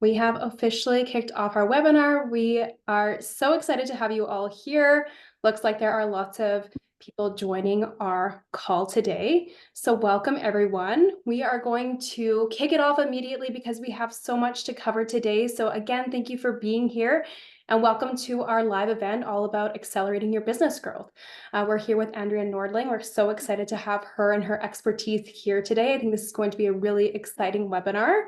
We have officially kicked off our webinar. We are so excited to have you all here. Looks like there are lots of people joining our call today. So welcome everyone. We are going to kick it off immediately because we have so much to cover today. So again, thank you for being here and welcome to our live event all about accelerating your business growth. We're here with Andrea Nordling. We're so excited to have her and her expertise here today. I think this is going to be a really exciting webinar.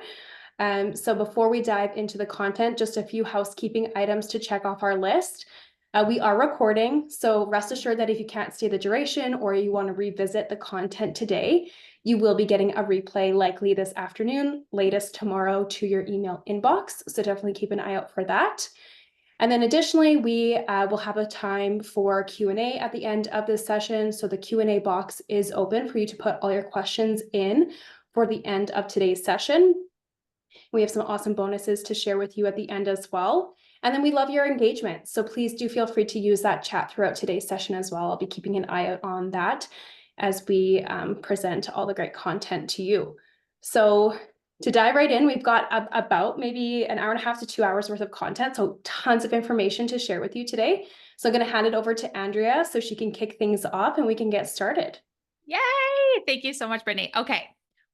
So before we dive into the content, just a few housekeeping items to check off our list. We are recording, so rest assured that if you can't stay the duration or you want to revisit the content today, you will be getting a replay likely this afternoon, latest tomorrow to your email inbox. So definitely keep an eye out for that. And then additionally, we will have a time for Q&A at the end of this session. So the Q&A box is open for you to put all your questions in for the end of today's session. We have some awesome bonuses to share with you at the end as well. And then we love your engagement. So please do feel free to use that chat throughout today's session as well. I'll be keeping an eye out on that as we present all the great content to you. So to dive right in, we've got about maybe an hour and a half to 2 hours worth of content. So tons of information to share with you today. So I'm going to hand it over to Andrea so she can kick things off and we can get started. Yay! Thank you so much, Brittany. Okay.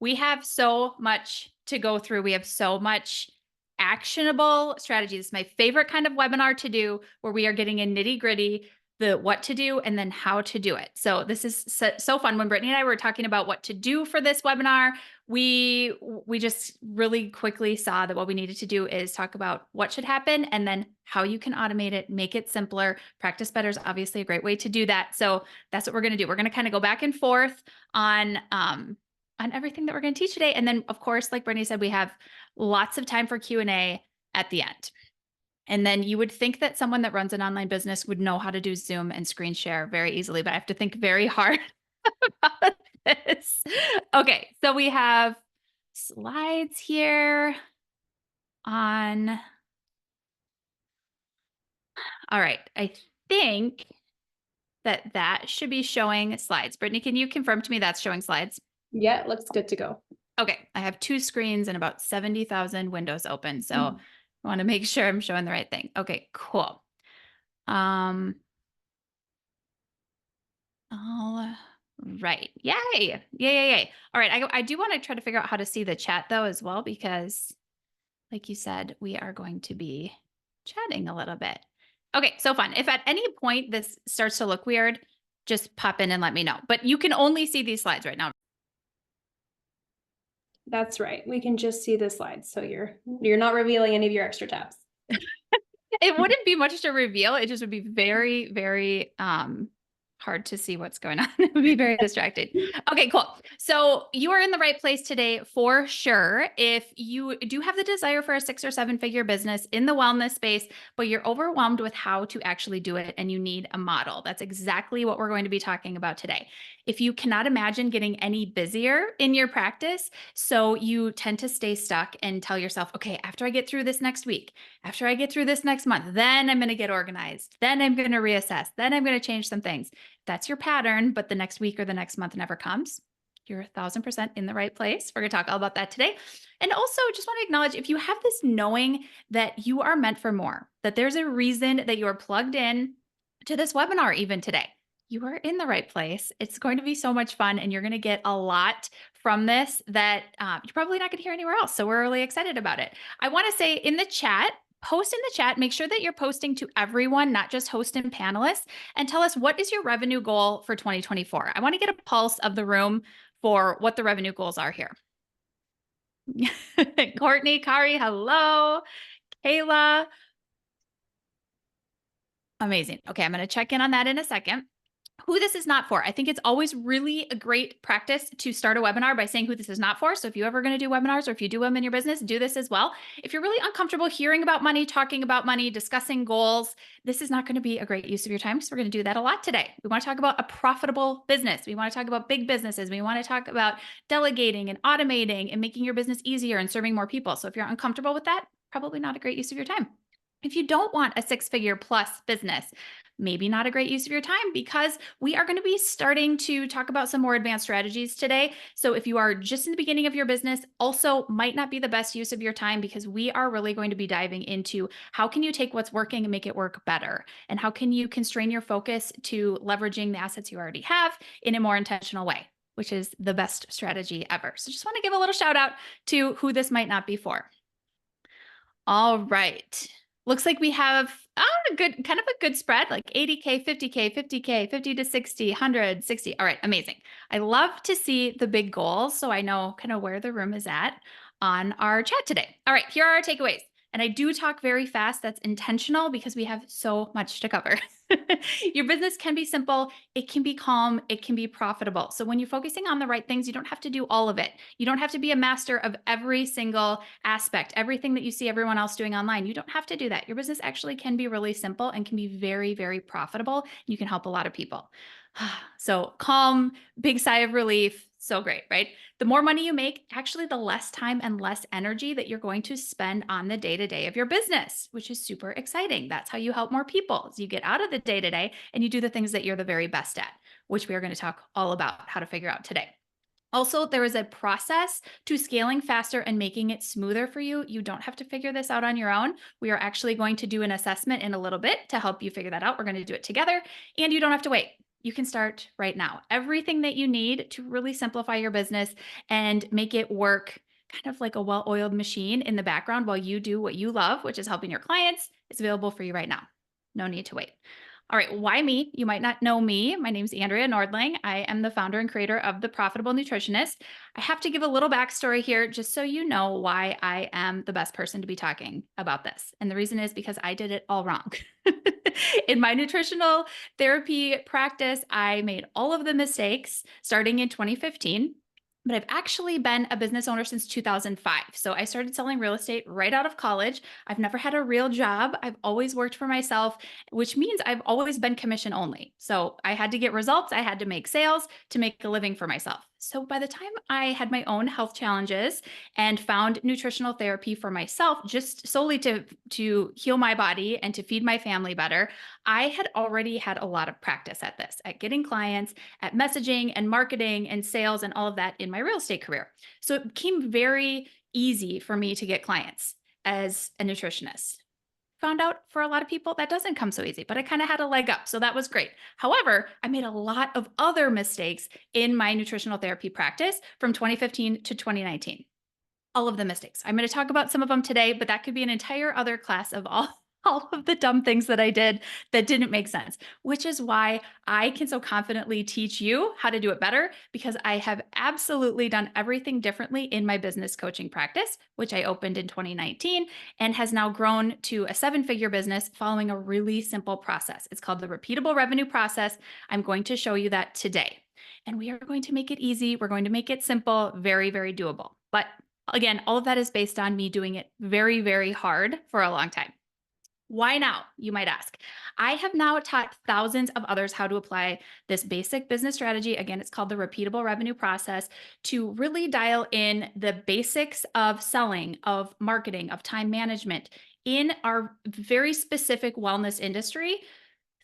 We have so much to go through. We have so much actionable strategy. This is my favorite kind of webinar to do, where we are getting in nitty gritty, the what to do and then how to do it. So this is so fun. When Brittany and I were talking about what to do for this webinar, we just really quickly saw that what we needed to do is talk about what should happen and then how you can automate it, make it simpler. Practice better is obviously a great way to do that. So that's what we're going to do. We're going to kind of go back and forth on everything that we're going to teach today. And then of course, like Brittany said, we have lots of time for Q&A at the end. And then you would think that someone that runs an online business would know how to do Zoom and screen share very easily, but I have to think very hard about this. Okay, so we have slides here on. All right, I think that should be showing slides. Brittany, can you confirm to me that's showing slides? Yeah, looks good to go. Okay, I have 2 screens and about 70,000 windows open, so I want to make sure I'm showing the right thing. Okay, cool. All right, yay, yay. All right, I do want to try to figure out how to see the chat though as well, because like you said, we are going to be chatting a little bit. Okay, so fun. If at any point this starts to look weird, just pop in and let me know. But you can only see these slides right now. That's right. We can just see the slides. So you're not revealing any of your extra tabs. It wouldn't be much to reveal. It just would be very, very hard to see what's going on. It would be very distracting. Okay, cool. So you are in the right place today for sure. If you do have the desire for a 6 or 7 figure business in the wellness space, but you're overwhelmed with how to actually do it and you need a model, that's exactly what we're going to be talking about today. If you cannot imagine getting any busier in your practice, so you tend to stay stuck and tell yourself, okay, after I get through this next week, after I get through this next month, then I'm going to get organized. Then I'm going to reassess. Then I'm going to change some things. That's your pattern, but the next week or the next month never comes. You're 1,000% in the right place. We're going to talk all about that today. And also just want to acknowledge, if you have this knowing that you are meant for more, that there's a reason that you are plugged in to this webinar even today, you are in the right place. It's going to be so much fun and you're going to get a lot from this that you're probably not going to hear anywhere else. So we're really excited about it. I want to say in the chat, post in the chat, make sure that you're posting to everyone, not just host and panelists, and tell us, what is your revenue goal for 2024? I want to get a pulse of the room for what the revenue goals are here. Courtney, Kari, hello. Kayla. Amazing. Okay, I'm going to check in on that in a second. Who this is not for. I think it's always really a great practice to start a webinar by saying who this is not for. So if you're ever going to do webinars or if you do them in your business, do this as well. If you're really uncomfortable hearing about money, talking about money, discussing goals, this is not going to be a great use of your time. So we're going to do that a lot today. We want to talk about a profitable business. We want to talk about big businesses. We want to talk about delegating and automating and making your business easier and serving more people. So if you're uncomfortable with that, probably not a great use of your time. If you don't want a six-figure plus business, maybe not a great use of your time, because we are going to be starting to talk about some more advanced strategies today. So if you are just in the beginning of your business, also might not be the best use of your time, because we are really going to be diving into how can you take what's working and make it work better? And how can you constrain your focus to leveraging the assets you already have in a more intentional way, which is the best strategy ever. So just want to give a little shout out to who this might not be for. All right. Looks like we have a good kind of a good spread, like 80K, 50K, 50K, 50 to 60, 100, 60. All right, amazing. I love to see the big goals so I know kind of where the room is at on our chat today. All right, here are our takeaways. And I do talk very fast. That's intentional because we have so much to cover. Your business can be simple, it can be calm, it can be profitable. So when you're focusing on the right things, you don't have to do all of it. You don't have to be a master of every single aspect, everything that you see everyone else doing online. You don't have to do that. Your business actually can be really simple and can be very, very profitable. You can help a lot of people. So calm, big sigh of relief. So great, right? The more money you make, actually, the less time and less energy that you're going to spend on the day-to-day of your business, which is super exciting. That's how you help more people. So you get out of the day-to-day and you do the things that you're the very best at, which we are going to talk all about how to figure out today. Also, there is a process to scaling faster and making it smoother for you. You don't have to figure this out on your own. We are actually going to do an assessment in a little bit to help you figure that out. We're going to do it together, and you don't have to wait. You can start right now. Everything that you need to really simplify your business and make it work kind of like a well-oiled machine in the background while you do what you love, which is helping your clients, is available for you right now. No need to wait. All right, why me? You might not know me. My name is Andrea Nordling. I am the founder and creator of The Profitable Nutritionist. I have to give a little backstory here just so you know why I am the best person to be talking about this. And the reason is because I did it all wrong. In my nutritional therapy practice, I made all of the mistakes starting in 2015. But I've actually been a business owner since 2005. So I started selling real estate right out of college. I've never had a real job. I've always worked for myself, which means I've always been commission only. So I had to get results. I had to make sales to make a living for myself. So by the time I had my own health challenges and found nutritional therapy for myself, just solely to heal my body and to feed my family better, I had already had a lot of practice at this, at getting clients, at messaging and marketing and sales and all of that in my real estate career. So it became very easy for me to get clients as a nutritionist. Found out for a lot of people that doesn't come so easy, but I kind of had a leg up. So that was great. However, I made a lot of other mistakes in my nutritional therapy practice from 2015 to 2019. All of the mistakes. I'm going to talk about some of them today, but that could be an entire other class of all of the dumb things that I did that didn't make sense, which is why I can so confidently teach you how to do it better, because I have absolutely done everything differently in my business coaching practice, which I opened in 2019 and has now grown to a seven-figure business following a really simple process. It's called the repeatable revenue process. I'm going to show you that today. And we are going to make it easy. We're going to make it simple, very, very doable. But again, all of that is based on me doing it very, very hard for a long time. Why now, you might ask? I have now taught thousands of others how to apply this basic business strategy. Again, it's called the repeatable revenue process, to really dial in the basics of selling, of marketing, of time management in our very specific wellness industry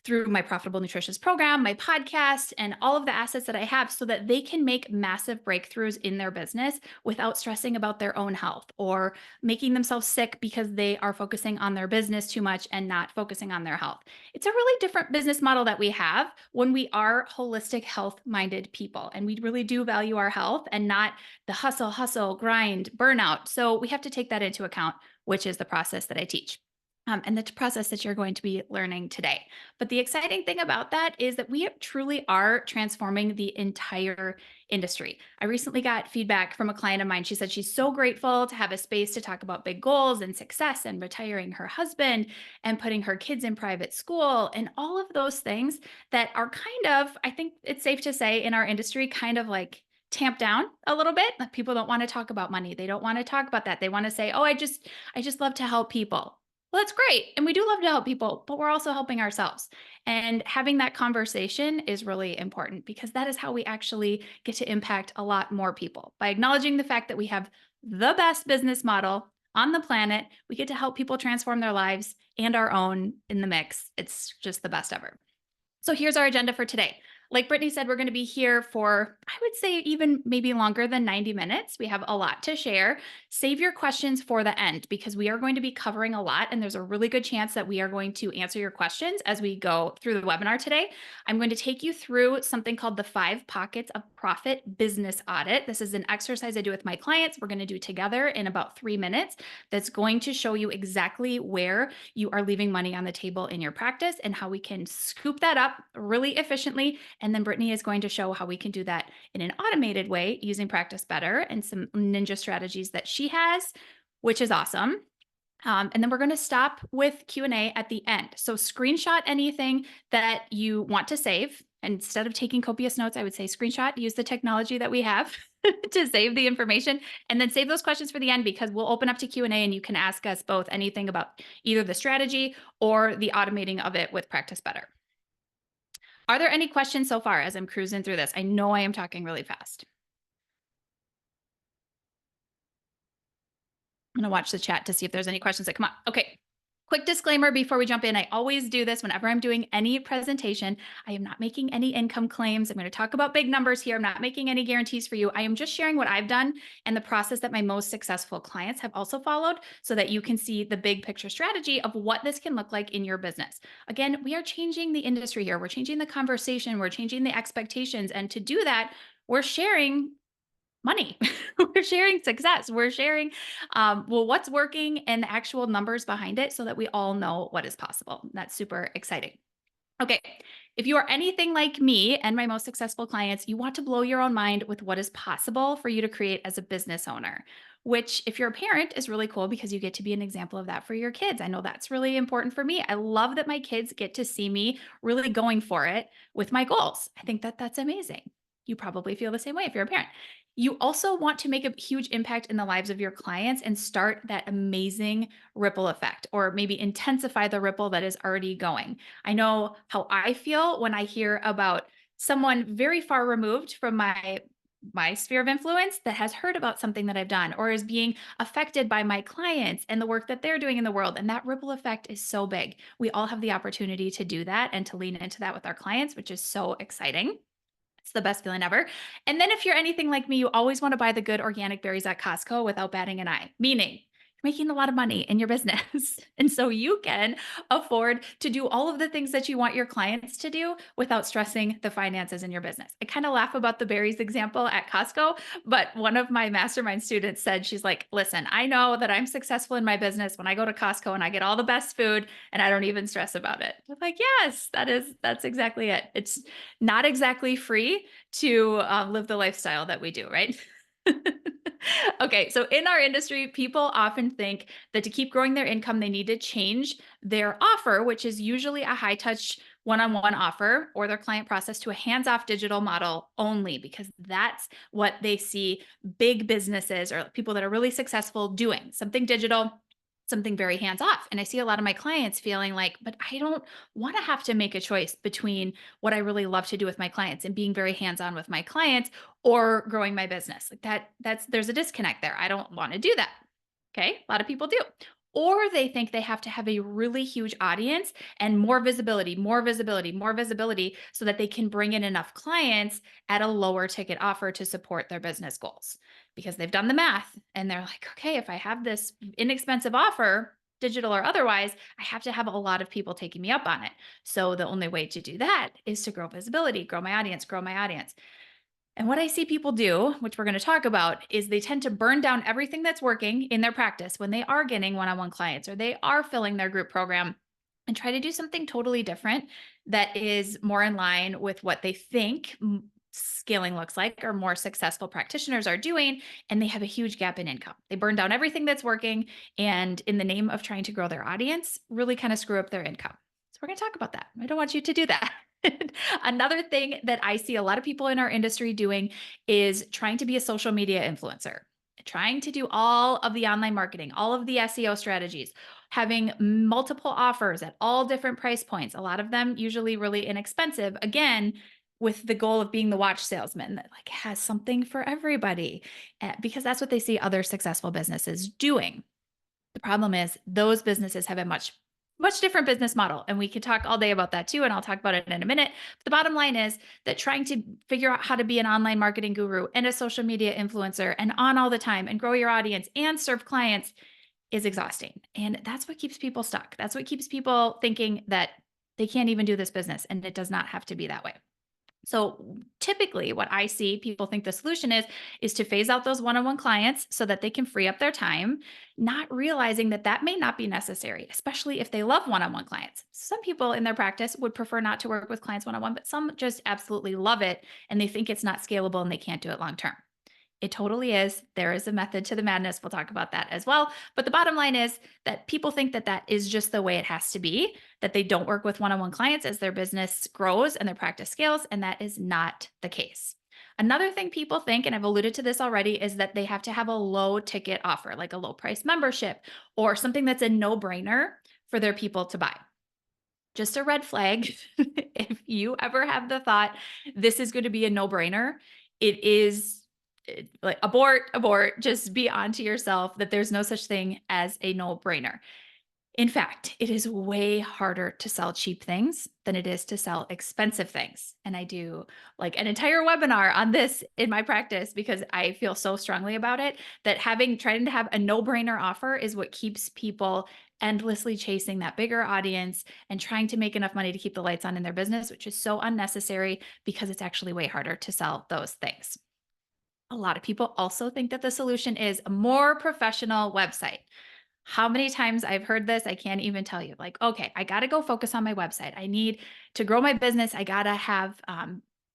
through my Profitable Nutritionist program, my podcast, and all of the assets that I have, so that they can make massive breakthroughs in their business without stressing about their own health or making themselves sick because they are focusing on their business too much and not focusing on their health. It's a really different business model that we have when we are holistic, health-minded people, and we really do value our health and not the hustle, grind, burnout. So we have to take that into account, which is the process that I teach. And the process that you're going to be learning today. But the exciting thing about that is that we truly are transforming the entire industry. I recently got feedback from a client of mine. She said she's so grateful to have a space to talk about big goals and success and retiring her husband and putting her kids in private school and all of those things that are kind of, I think it's safe to say, in our industry, kind of like tamped down a little bit. Like, people don't want to talk about money. They don't want to talk about that. They want to say, oh, I just love to help people. Well, that's great. And we do love to help people, but we're also helping ourselves. And having that conversation is really important, because that is how we actually get to impact a lot more people. By acknowledging the fact that we have the best business model on the planet, we get to help people transform their lives and our own in the mix. It's just the best ever. So here's our agenda for today. Like Brittany said, we're going to be here for, I would say, even maybe longer than 90 minutes. We have a lot to share. Save your questions for the end because we are going to be covering a lot, and there's a really good chance that we are going to answer your questions as we go through the webinar today. I'm going to take you through something called the 5 Pockets of Profit Business Audit. This is an exercise I do with my clients. We're going to do together in about 3 minutes. That's going to show you exactly where you are leaving money on the table in your practice and how we can scoop that up really efficiently. And then Brittany is going to show how we can do that in an automated way using Practice Better and some ninja strategies that she has, which is awesome. And then we're going to stop with Q&A at the end. So screenshot anything that you want to save. Instead of taking copious notes, I would say screenshot, use the technology that we have to save the information, and then save those questions for the end because we'll open up to Q&A and you can ask us both anything about either the strategy or the automating of it with Practice Better. Are there any questions so far as I'm cruising through this? I know I am talking really fast. I'm going to watch the chat to see if there's any questions that come up. Okay. Quick disclaimer before we jump in. I always do this whenever I'm doing any presentation. I am not making any income claims. I'm going to talk about big numbers here. I'm not making any guarantees for you. I am just sharing what I've done and the process that my most successful clients have also followed so that you can see the big picture strategy of what this can look like in your business. Again, we are changing the industry here. We're changing the conversation. We're changing the expectations. And to do that, we're sharing money. We're sharing success. We're sharing, what's working and the actual numbers behind it so that we all know what is possible. That's super exciting. Okay. If you are anything like me and my most successful clients, you want to blow your own mind with what is possible for you to create as a business owner, which if you're a parent is really cool because you get to be an example of that for your kids. I know that's really important for me. I love that my kids get to see me really going for it with my goals. I think that that's amazing. You probably feel the same way if you're a parent. You also want to make a huge impact in the lives of your clients and start that amazing ripple effect, or maybe intensify the ripple that is already going. I know how I feel when I hear about someone very far removed from my sphere of influence that has heard about something that I've done or is being affected by my clients and the work that they're doing in the world. And that ripple effect is so big. We all have the opportunity to do that and to lean into that with our clients, which is so exciting. It's the best feeling ever. And then if you're anything like me, you always want to buy the good organic berries at Costco without batting an eye, meaning you're making a lot of money in your business. And so you can afford to do all of the things that you want your clients to do without stressing the finances in your business. I kind of laugh about the berries example at Costco, but one of my mastermind students said, she's like, listen, I know that I'm successful in my business when I go to Costco and I get all the best food and I don't even stress about it. I'm like, yes, that's exactly it. It's not exactly free to live the lifestyle that we do, right? Okay, so in our industry, people often think that to keep growing their income, they need to change their offer, which is usually a high touch one-on-one offer, or their client process to a hands-off digital model only, because that's what they see big businesses or people that are really successful doing, something digital, something very hands off. And I see a lot of my clients feeling like, but I don't want to have to make a choice between what I really love to do with my clients and being very hands-on with my clients or growing my business. Like there's a disconnect there. I don't want to do that. Okay. A lot of people do. Or they think they have to have a really huge audience and more visibility, more visibility, more visibility so that they can bring in enough clients at a lower ticket offer to support their business goals, because they've done the math and they're like, okay, if I have this inexpensive offer, digital or otherwise, I have to have a lot of people taking me up on it. So the only way to do that is to grow visibility, grow my audience, grow my audience. And what I see people do, which we're going to talk about, is they tend to burn down everything that's working in their practice when they are getting one-on-one clients or they are filling their group program, and try to do something totally different that is more in line with what they think scaling looks like or more successful practitioners are doing, and they have a huge gap in income. They burn down everything that's working and in the name of trying to grow their audience, really kind of screw up their income. So we're going to talk about that. I don't want you to do that. Another thing that I see a lot of people in our industry doing is trying to be a social media influencer, trying to do all of the online marketing, all of the SEO strategies, having multiple offers at all different price points, a lot of them usually really inexpensive, again, with the goal of being the watch salesman that like has something for everybody, because that's what they see other successful businesses doing. The problem is those businesses have a much Much different business model. And we could talk all day about that too. And I'll talk about it in a minute. But the bottom line is that trying to figure out how to be an online marketing guru and a social media influencer and on all the time and grow your audience and serve clients is exhausting. And that's what keeps people stuck. That's what keeps people thinking that they can't even do this business. And it does not have to be that way. So typically what I see people think the solution is to phase out those one-on-one clients so that they can free up their time, not realizing that that may not be necessary, especially if they love one-on-one clients. Some people in their practice would prefer not to work with clients one-on-one, but some just absolutely love it and they think it's not scalable and they can't do it long term. It totally is. There is a method to the madness. We'll talk about that as well. But the bottom line is that people think that that is just the way it has to be, that they don't work with one-on-one clients as their business grows and their practice scales. And that is not the case. Another thing people think, and I've alluded to this already, is that they have to have a low ticket offer, like a low price membership or something that's a no-brainer for their people to buy. Just a red flag. If you ever have the thought, this is going to be a no-brainer, it is like abort, just be onto yourself that there's no such thing as a no-brainer. In fact, it is way harder to sell cheap things than it is to sell expensive things. And I do like an entire webinar on this in my practice because I feel so strongly about it that trying to have a no-brainer offer is what keeps people endlessly chasing that bigger audience and trying to make enough money to keep the lights on in their business, which is so unnecessary because it's actually way harder to sell those things. A lot of people also think that the solution is a more professional website. How many times I've heard this, I can't even tell you. Like, okay, I got to go focus on my website. I need to grow my business. I got to have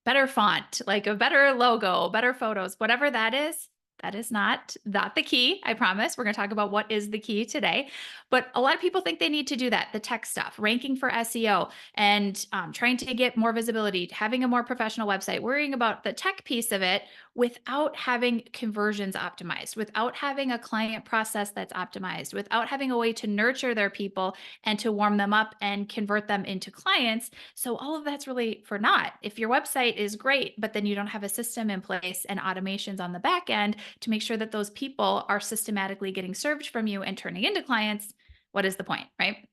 better font, like a better logo, better photos, whatever that is. That is not the key. I promise. We're going to talk about what is the key today. But a lot of people think they need to do that, the tech stuff, ranking for SEO and trying to get more visibility, having a more professional website, worrying about the tech piece of it without having conversions optimized, without having a client process that's optimized, without having a way to nurture their people and to warm them up and convert them into clients. So all of that's really for naught. If your website is great, but then you don't have a system in place and automations on the back end to make sure that those people are systematically getting served from you and turning into clients, what is the point, right?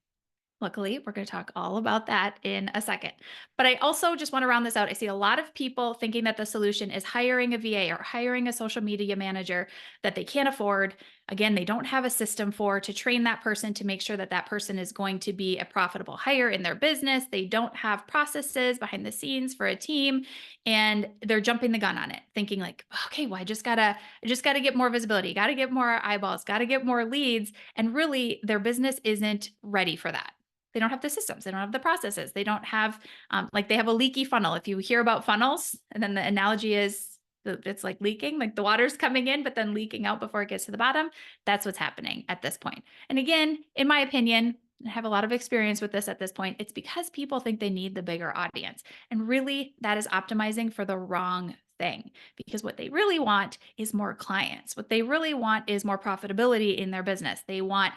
Luckily, we're going to talk all about that in a second. But I also just want to round this out. I see a lot of people thinking that the solution is hiring a VA or hiring a social media manager that they can't afford. Again, they don't have a system to train that person to make sure that that person is going to be a profitable hire in their business. They don't have processes behind the scenes for a team, and they're jumping the gun on it, thinking like, okay, well, I just gotta get more visibility, got to get more eyeballs, got to get more leads. And really, their business isn't ready for that. They don't have the systems. They don't have the processes. They don't have, like they have a leaky funnel. If you hear about funnels, and then the analogy is it's like leaking, like the water's coming in, but then leaking out before it gets to the bottom. That's what's happening at this point. And again, in my opinion, I have a lot of experience with this at this point. It's because people think they need the bigger audience. And really, that is optimizing for the wrong thing, because what they really want is more clients. What they really want is more profitability in their business. They want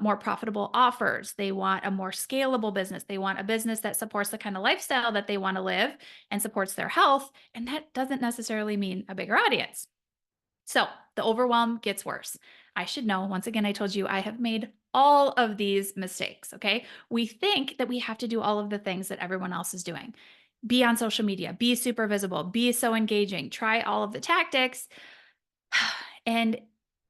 more profitable offers. They want a more scalable business. They want a business that supports the kind of lifestyle that they want to live and supports their health. And that doesn't necessarily mean a bigger audience. So the overwhelm gets worse. I should know, once again, I told you I have made all of these mistakes, okay? We think that we have to do all of the things that everyone else is doing. Be on social media, be super visible, be so engaging, try all of the tactics. And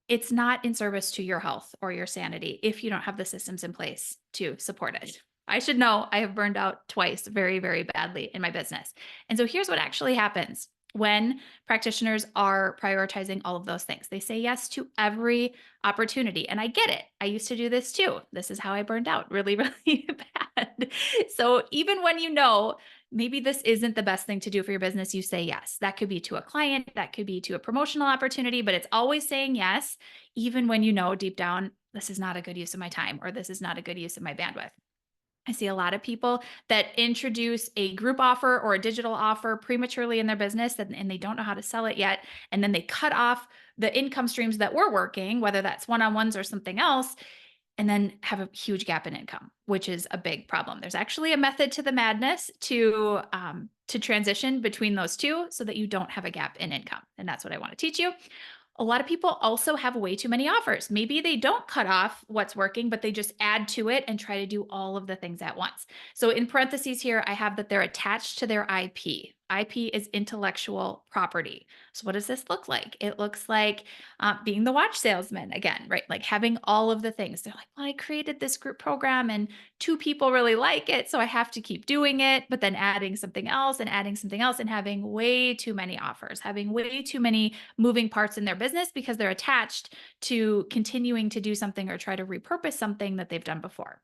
it's not in service to your health or your sanity if you don't have the systems in place to support it. I should know I have burned out twice very, very badly in my business. And so here's what actually happens when practitioners are prioritizing all of those things. They say yes to every opportunity. And I get it. I used to do this too. This is how I burned out really, really bad. So even when you know maybe this isn't the best thing to do for your business, you say yes. That could be to a client, that could be to a promotional opportunity, but it's always saying yes, even when you know deep down, this is not a good use of my time or this is not a good use of my bandwidth. I see a lot of people that introduce a group offer or a digital offer prematurely in their business and they don't know how to sell it yet. And then they cut off the income streams that were working, whether that's one-on-ones or something else, and then have a huge gap in income, which is a big problem. There's actually a method to the madness to transition between those two so that you don't have a gap in income. And that's what I want to teach you. A lot of people also have way too many offers. Maybe they don't cut off what's working, but they just add to it and try to do all of the things at once. So in parentheses here, I have that they're attached to their IP. IP is intellectual property. So what does this look like? It looks like being the watch salesman again, right? Like having all of the things. They're like, well, I created this group program and 2 people really like it, so I have to keep doing it, but then adding something else and adding something else and having way too many offers, having way too many moving parts in their business because they're attached to continuing to do something or try to repurpose something that they've done before.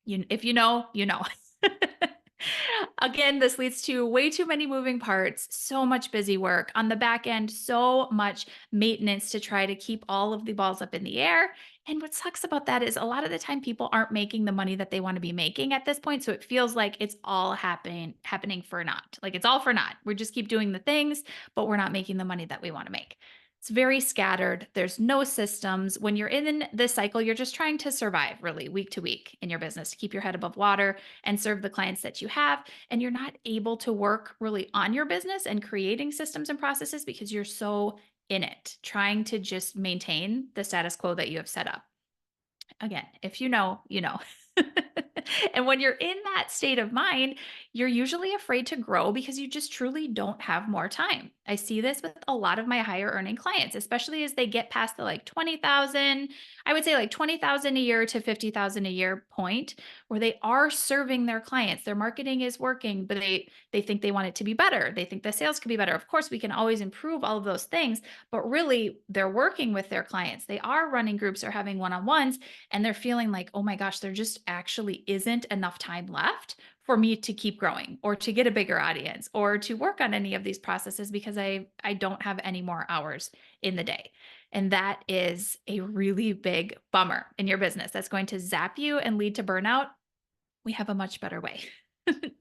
If you know, you know. Again, this leads to way too many moving parts, so much busy work on the back end, so much maintenance to try to keep all of the balls up in the air. And what sucks about that is a lot of the time people aren't making the money that they want to be making at this point. So it feels like it's all happening for naught. Like it's all for naught. We just keep doing the things, but we're not making the money that we want to make. It's very scattered. There's no systems. When you're in this cycle, you're just trying to survive really week to week in your business to keep your head above water and serve the clients that you have. And you're not able to work really on your business and creating systems and processes because you're so in it, trying to just maintain the status quo that you have set up. Again, if you know, you know. And when you're in that state of mind, you're usually afraid to grow because you just truly don't have more time. I see this with a lot of my higher earning clients, especially as they get past the like 20,000, I would say like 20,000 a year to 50,000 a year point where they are serving their clients. Their marketing is working, but they think they want it to be better. They think the sales could be better. Of course, we can always improve all of those things, but really they're working with their clients. They are running groups or having one-on-ones and they're feeling like, oh my gosh, there just actually isn't enough time left for me to keep growing or to get a bigger audience or to work on any of these processes because I don't have any more hours in the day. And that is a really big bummer in your business. That's going to zap you and lead to burnout. We have a much better way.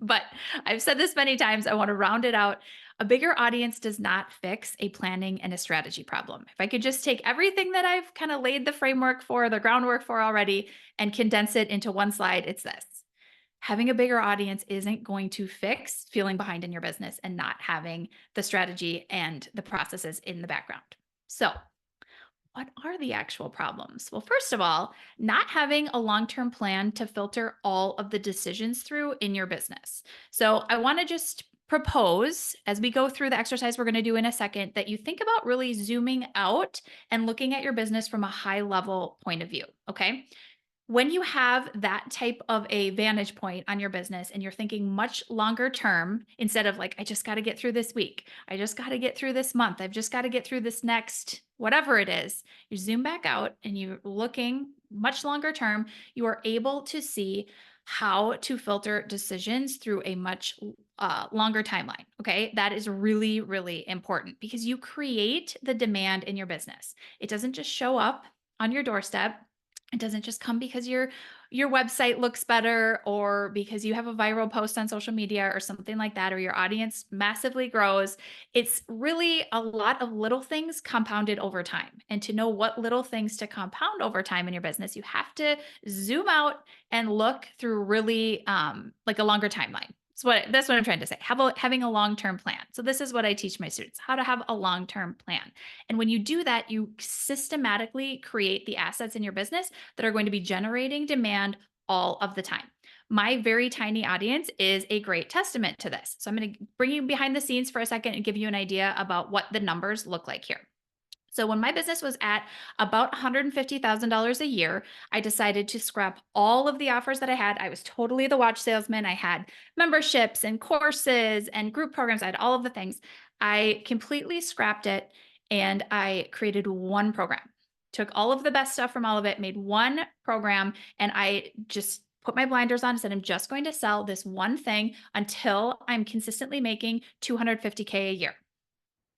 But I've said this many times. I want to round it out. A bigger audience does not fix a planning and a strategy problem. If I could just take everything that I've kind of laid the framework for, the groundwork for already, and condense it into one slide, it's this. Having a bigger audience isn't going to fix feeling behind in your business and not having the strategy and the processes in the background. So, what are the actual problems? Well, first of all, not having a long term plan to filter all of the decisions through in your business. So, I want to just propose as we go through the exercise we're going to do in a second that you think about really zooming out and looking at your business from a high level point of view. Okay. When you have that type of a vantage point on your business and you're thinking much longer term instead of like, I just got to get through this week, I just got to get through this month, I've just got to get through this next, whatever it is, you zoom back out and you're looking much longer term, you are able to see how to filter decisions through a much longer timeline. Okay. That is really, really important because you create the demand in your business. It doesn't just show up on your doorstep. It doesn't just come because your website looks better or because you have a viral post on social media or something like that, or your audience massively grows. It's really a lot of little things compounded over time. And to know what little things to compound over time in your business, you have to zoom out and look through really like a longer timeline. That's what I'm trying to say. How about having a long-term plan? So this is what I teach my students, how to have a long-term plan. And when you do that, you systematically create the assets in your business that are going to be generating demand all of the time. My very tiny audience is a great testament to this. So I'm going to bring you behind the scenes for a second and give you an idea about what the numbers look like here. So when my business was at about $150,000 a year, I decided to scrap all of the offers that I had. I was totally the watch salesman. I had memberships and courses and group programs. I had all of the things. I completely scrapped it and I created one program. Took all of the best stuff from all of it, made one program, and I just put my blinders on and said, I'm just going to sell this one thing until I'm consistently making $250K a year.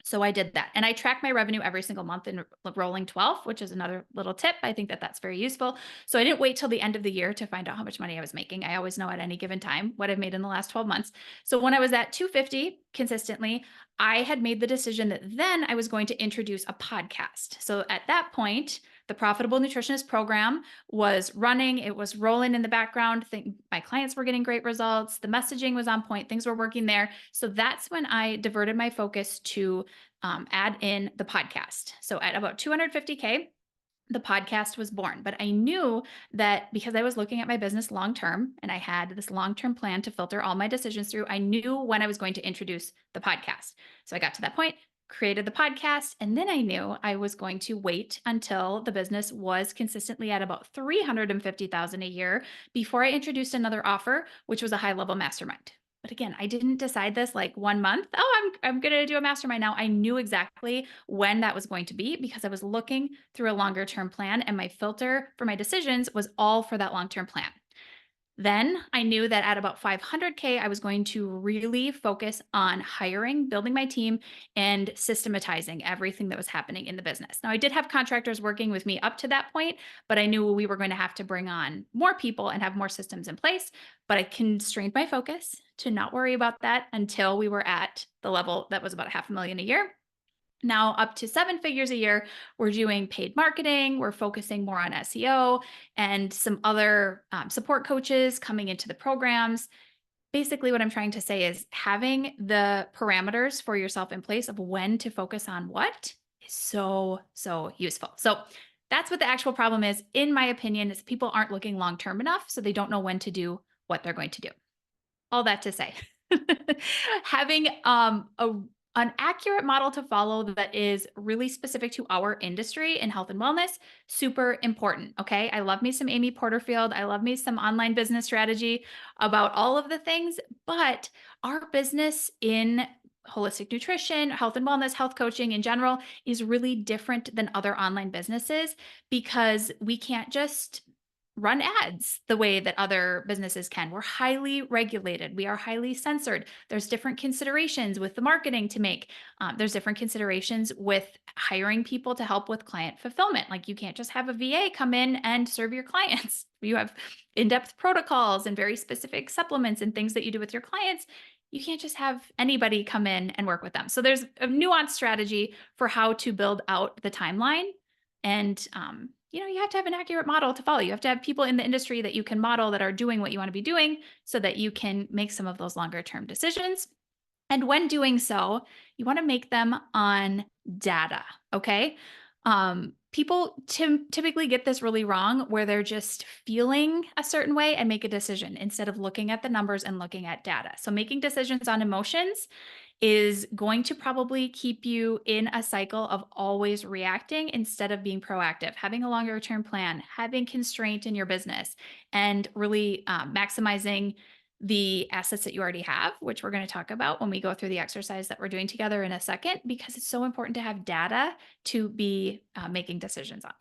So I did that. And I track my revenue every single month in rolling 12, which is another little tip. I think that that's very useful. So I didn't wait till the end of the year to find out how much money I was making. I always know at any given time what I've made in the last 12 months. So when I was at 250 consistently, I had made the decision that then I was going to introduce a podcast. So at that point, the Profitable Nutritionist program was running. It was rolling in the background. My clients were getting great results. The messaging was on point. Things were working there. So that's when I diverted my focus to add in the podcast. So at about 250K, the podcast was born. But I knew that because I was looking at my business long term and I had this long term plan to filter all my decisions through, I knew when I was going to introduce the podcast. So I got to that point, created the podcast, and then I knew I was going to wait until the business was consistently at about 350,000 a year before I introduced another offer, which was a high level mastermind. But again, I didn't decide this like 1 month. Oh, I'm going to do a mastermind now. I knew exactly when that was going to be because I was looking through a longer term plan, and my filter for my decisions was all for that long term plan. Then I knew that at about 500K, I was going to really focus on hiring, building my team, and systematizing everything that was happening in the business. Now, I did have contractors working with me up to that point, but I knew we were going to have to bring on more people and have more systems in place. But I constrained my focus to not worry about that until we were at the level that was about $500,000 a year. Now, up to 7 figures a year, we're doing paid marketing. We're focusing more on SEO and some other support coaches coming into the programs. Basically, what I'm trying to say is having the parameters for yourself in place of when to focus on what is so, so useful. So that's what the actual problem is, in my opinion, is people aren't looking long-term enough, so they don't know when to do what they're going to do. All that to say, having an accurate model to follow that is really specific to our industry in health and wellness, super important. Okay. I love me some Amy Porterfield. I love me some online business strategy about all of the things, but our business in holistic nutrition, health and wellness, health coaching in general is really different than other online businesses because we can't just run ads the way that other businesses can. We're highly regulated. We are highly censored. There's different considerations with the marketing to make. There's different considerations with hiring people to help with client fulfillment. Like you can't just have a VA come in and serve your clients. You have in-depth protocols and very specific supplements and things that you do with your clients. You can't just have anybody come in and work with them. So there's a nuanced strategy for how to build out the timeline. And you have to have an accurate model to follow. You have to have people in the industry that you can model that are doing what you want to be doing so that you can make some of those longer term decisions. And when doing so, you want to make them on data. Okay. People typically get this really wrong where they're just feeling a certain way and make a decision instead of looking at the numbers and looking at data. So making decisions on emotions is going to probably keep you in a cycle of always reacting instead of being proactive, having a longer term plan, having constraint in your business, and really maximizing the assets that you already have, which we're going to talk about when we go through the exercise that we're doing together in a second, because it's so important to have data to be making decisions on.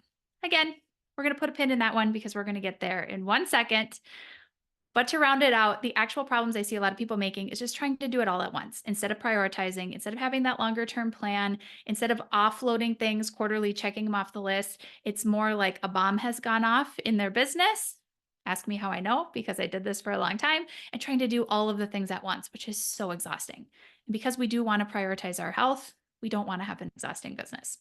Again, we're going to put a pin in that one because we're going to get there in 1 second. But to round it out, the actual problems I see a lot of people making is just trying to do it all at once instead of prioritizing, instead of having that longer term plan, instead of offloading things quarterly, checking them off the list. It's more like a bomb has gone off in their business. Ask me how I know, because I did this for a long time, and trying to do all of the things at once, which is so exhausting. And because we do want to prioritize our health, we don't want to have an exhausting business.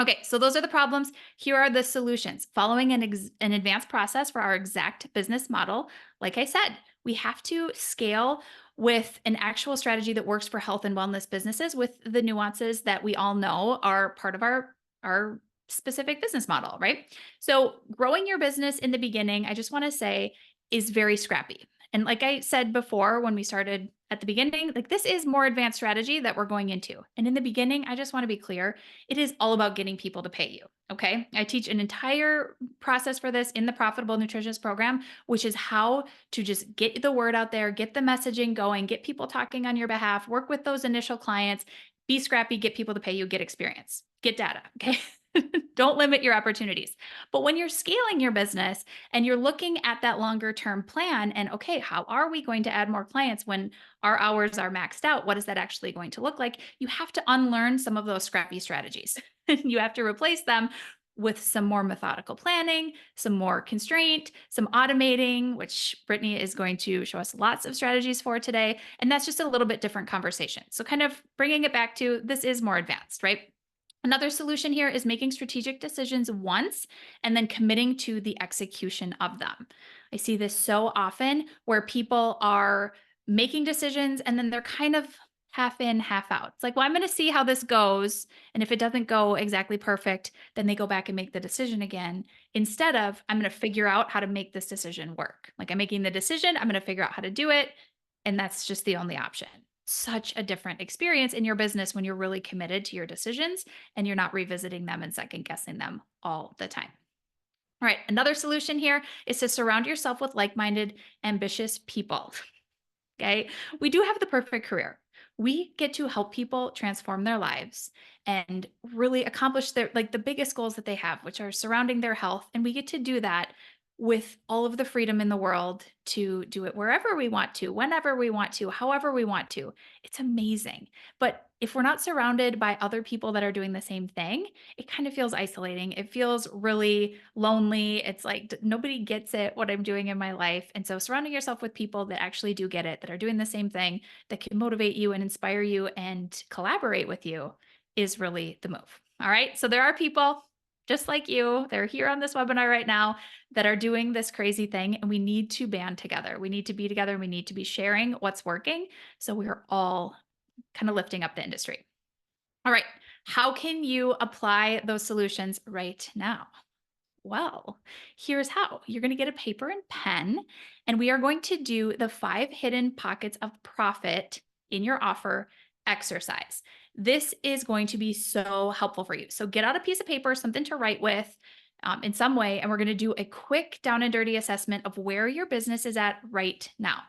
Okay, so those are the problems. Here are the solutions. Following an advanced process for our exact business model, like I said, we have to scale with an actual strategy that works for health and wellness businesses with the nuances that we all know are part of our specific business model, right? So growing your business in the beginning, I just want to say, is very scrappy. And like I said before, when we started at the beginning, like this is more advanced strategy that we're going into. And in the beginning, I just want to be clear, it is all about getting people to pay you. Okay. I teach an entire process for this in the Profitable Nutritionist program, which is how to just get the word out there, get the messaging going, get people talking on your behalf, work with those initial clients, be scrappy, get people to pay you, get experience, get data. Okay. Don't limit your opportunities. But when you're scaling your business and you're looking at that longer term plan and, okay, how are we going to add more clients when our hours are maxed out? What is that actually going to look like? You have to unlearn some of those scrappy strategies. You have to replace them with some more methodical planning, some more constraint, some automating, which Brittany is going to show us lots of strategies for today. And that's just a little bit different conversation. So kind of bringing it back to this is more advanced, right? Another solution here is making strategic decisions once and then committing to the execution of them. I see this so often where people are making decisions and then they're kind of half in, half out. It's like, well, I'm going to see how this goes. And if it doesn't go exactly perfect, then they go back and make the decision again. Instead of, I'm going to figure out how to make this decision work. Like, I'm making the decision, I'm going to figure out how to do it. And that's just the only option. Such a different experience in your business when you're really committed to your decisions and you're not revisiting them and second guessing them all the time. All right, another solution here is to surround yourself with like-minded, ambitious people. Okay. We do have the perfect career. We get to help people transform their lives and really accomplish their like the biggest goals that they have, which are surrounding their health. And we get to do that with all of the freedom in the world to do it wherever we want to, whenever we want to, however we want to. It's amazing. But if we're not surrounded by other people that are doing the same thing, it kind of feels isolating. It feels really lonely. It's like nobody gets it, what I'm doing in my life. And so surrounding yourself with people that actually do get it, that are doing the same thing, that can motivate you and inspire you and collaborate with you is really the move. All right. So there are people just like you, they're here on this webinar right now that are doing this crazy thing. And we need to band together. We need to be together. We need to be sharing what's working. So we're all kind of lifting up the industry. All right. How can you apply those solutions right now? Well, here's how. You're going to get a paper and pen, and we are going to do the 5 hidden pockets of profit in your offer exercise. This is going to be so helpful for you. So get out a piece of paper, something to write with in some way, and we're going to do a quick down and dirty assessment of where your business is at right now.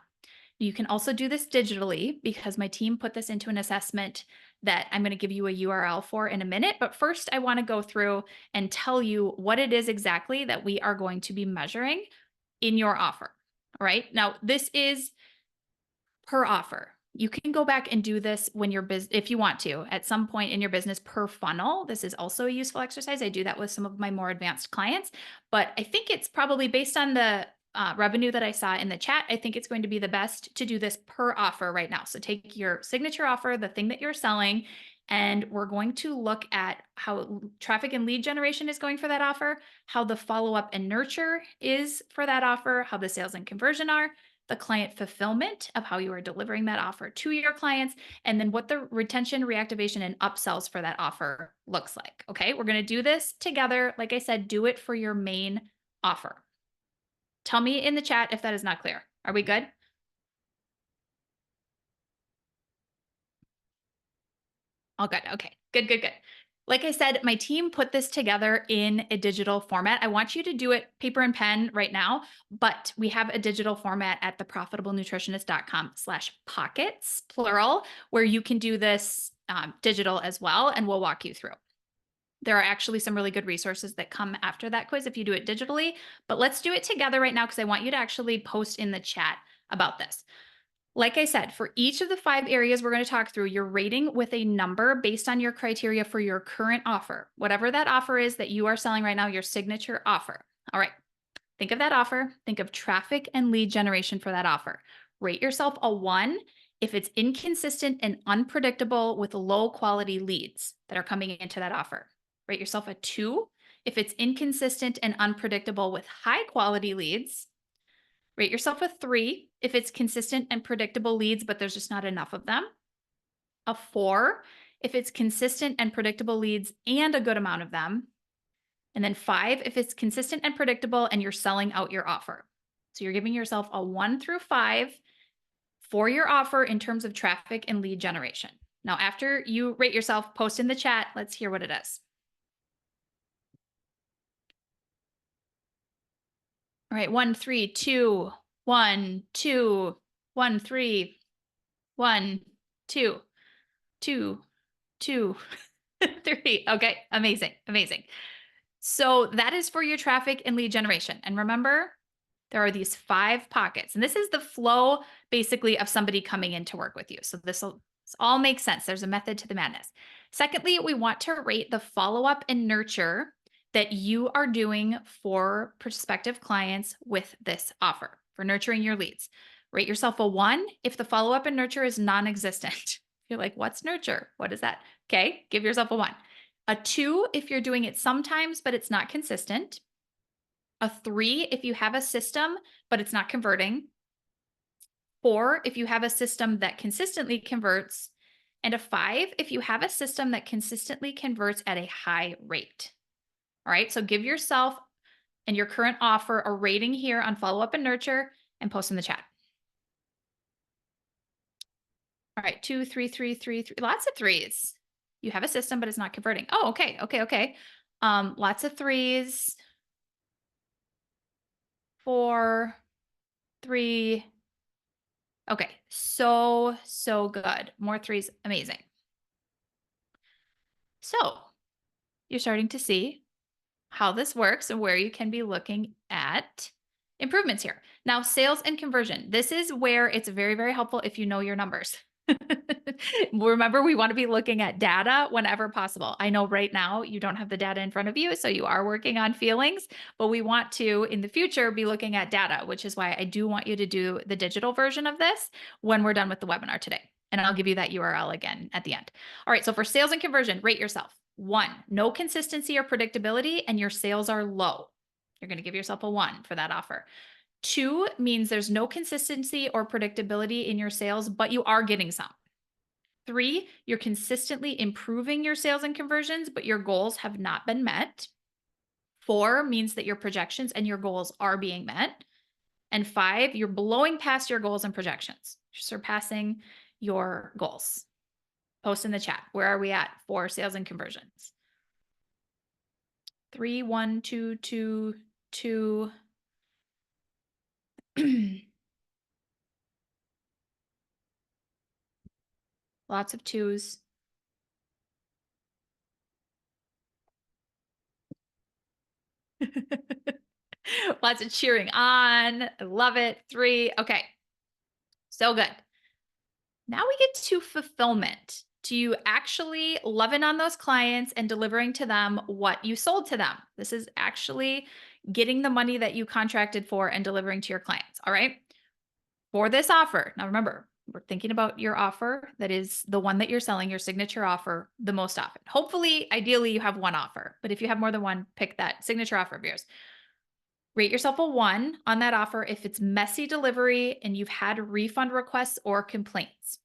You can also do this digitally because my team put this into an assessment that I'm going to give you a URL for in a minute. But first, I want to go through and tell you what it is exactly that we are going to be measuring in your offer. All right. Now, this is per offer. You can go back and do this when your business, if you want to, at some point in your business per funnel. This is also a useful exercise. I do that with some of my more advanced clients, but I think it's probably based on the revenue that I saw in the chat. I think it's going to be the best to do this per offer right now. So take your signature offer, the thing that you're selling, and we're going to look at how traffic and lead generation is going for that offer, how the follow-up and nurture is for that offer, how the sales and conversion are, the client fulfillment of how you are delivering that offer to your clients, and then what the retention, reactivation, and upsells for that offer looks like. Okay, we're going to do this together. Like I said, do it for your main offer. Tell me in the chat if that is not clear. Are we good? All good. Okay, good, good, good. Like I said, my team put this together in a digital format. I want you to do it paper and pen right now, but we have a digital format at theprofitablenutritionist.com/pockets, plural, where you can do this digital as well, and we'll walk you through. There are actually some really good resources that come after that quiz if you do it digitally, but let's do it together right now because I want you to actually post in the chat about this. Like I said, for each of the 5 areas we're going to talk through, you're rating with a number based on your criteria for your current offer. Whatever that offer is that you are selling right now, your signature offer. All right. Think of that offer. Think of traffic and lead generation for that offer. Rate yourself a 1 if it's inconsistent and unpredictable with low quality leads that are coming into that offer. Rate yourself a 2 if it's inconsistent and unpredictable with high quality leads. Rate yourself a 3 if it's consistent and predictable leads, but there's just not enough of them. A 4 if it's consistent and predictable leads and a good amount of them. And then 5 if it's consistent and predictable and you're selling out your offer. So you're giving yourself a 1 through 5 for your offer in terms of traffic and lead generation. Now, after you rate yourself, post in the chat. Let's hear what it is. All right, 1, 3, 2, 1, 2, 1, 3, 1, 2, 2, 2, 3. Okay, amazing, amazing. So that is for your traffic and lead generation. And remember, there are these 5 pockets, and this is the flow basically of somebody coming in to work with you. So this all makes sense. There's a method to the madness. Secondly, we want to rate the follow-up and nurture that you are doing for prospective clients with this offer for nurturing your leads. Rate yourself a 1 if the follow-up and nurture is non-existent. You're like, what's nurture? What is that? Okay, give yourself a 1. A 2 if you're doing it sometimes, but it's not consistent. A 3 if you have a system, but it's not converting. 4 if you have a system that consistently converts. and a 5 if you have a system that consistently converts at a high rate. All right, so give yourself and your current offer a rating here on Follow Up and Nurture and post in the chat. All right, 2, 3, 3, 3, 3. Lots of threes. You have a system, but it's not converting. Oh, okay, okay, okay. Lots of threes. 4, 3. Okay, so good. More threes, amazing. So you're starting to see how this works and where you can be looking at improvements here. Now, sales and conversion. This is where it's very, very helpful if you know your numbers. Remember, we want to be looking at data whenever possible. I know right now you don't have the data in front of you, so you are working on feelings, but we want to, in the future, be looking at data, which is why I do want you to do the digital version of this when we're done with the webinar today. And I'll give you that URL again at the end. All right, so for sales and conversion, rate yourself. 1, no consistency or predictability, and your sales are low. You're going to give yourself a 1 for that offer. 2 means there's no consistency or predictability in your sales, but you are getting some. 3, you're consistently improving your sales and conversions, but your goals have not been met. 4 means that your projections and your goals are being met. And 5, you're blowing past your goals and projections. You're surpassing your goals. Post in the chat. Where are we at for sales and conversions? 3, 1, 2, 2, 2. Lots of 2s. Lots of cheering on. I love it. 3. Okay. So good. Now we get to fulfillment, to you actually loving on those clients and delivering to them what you sold to them. This is actually getting the money that you contracted for and delivering to your clients. All right. For this offer, now remember, we're thinking about your offer that is the one that you're selling, your signature offer, the most often. Hopefully, ideally, you have one offer, but if you have more than one, pick that signature offer of yours. Rate yourself a 1 on that offer if it's messy delivery and you've had refund requests or complaints.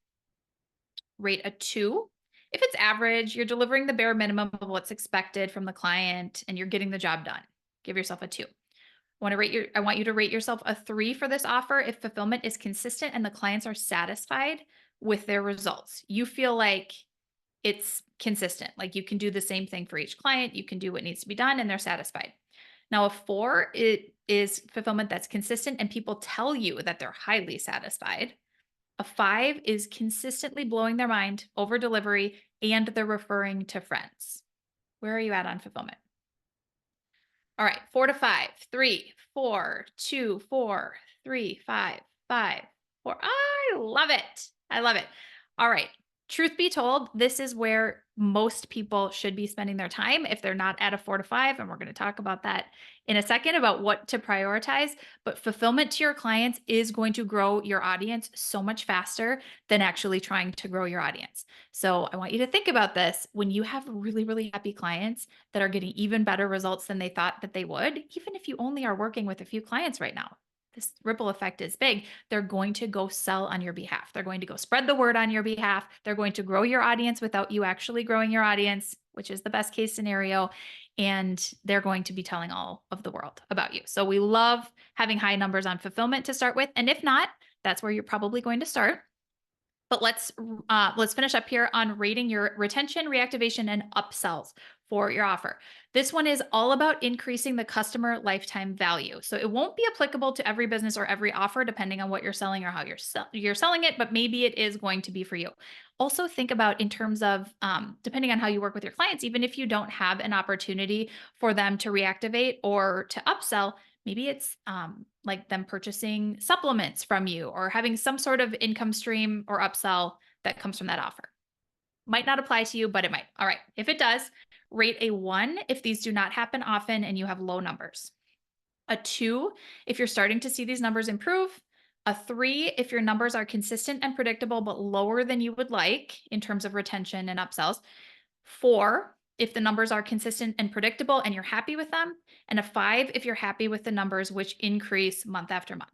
Rate a 2 if it's average, you're delivering the bare minimum of what's expected from the client and you're getting the job done. Give yourself a 2. I want you to rate yourself a 3 for this offer if fulfillment is consistent and the clients are satisfied with their results. You feel like it's consistent, like you can do the same thing for each client, you can do what needs to be done and they're satisfied. Now, a 4, it is fulfillment that's consistent and people tell you that they're highly satisfied. A 5 is consistently blowing their mind, over delivery, and they're referring to friends. Where are you at on fulfillment? All right, 4 to 5, 3, 4, 2, 4, 3, 5, 5, 4. I love it. I love it. All right. Truth be told, this is where most people should be spending their time if they're not at a 4 to 5. And we're going to talk about that in a second about what to prioritize. But fulfillment to your clients is going to grow your audience so much faster than actually trying to grow your audience. So I want you to think about this when you have really, really happy clients that are getting even better results than they thought that they would, even if you only are working with a few clients right now. This ripple effect is big. They're going to go sell on your behalf. They're going to go spread the word on your behalf. They're going to grow your audience without you actually growing your audience, which is the best case scenario. And they're going to be telling all of the world about you. So we love having high numbers on fulfillment to start with. And if not, that's where you're probably going to start. But let's finish up here on rating your retention, reactivation, and upsells for your offer. This one is all about increasing the customer lifetime value. So it won't be applicable to every business or every offer, depending on what you're selling or how you're selling it, but maybe it is going to be for you. Also think about in terms of, depending on how you work with your clients, even if you don't have an opportunity for them to reactivate or to upsell, maybe it's like them purchasing supplements from you or having some sort of income stream or upsell that comes from that offer. Might not apply to you, but it might. All right. If it does, rate a 1 if these do not happen often and you have low numbers. A 2 if you're starting to see these numbers improve. A 3 if your numbers are consistent and predictable, but lower than you would like in terms of retention and upsells. 4 if the numbers are consistent and predictable and you're happy with them, and a 5 if you're happy with the numbers, which increase month after month.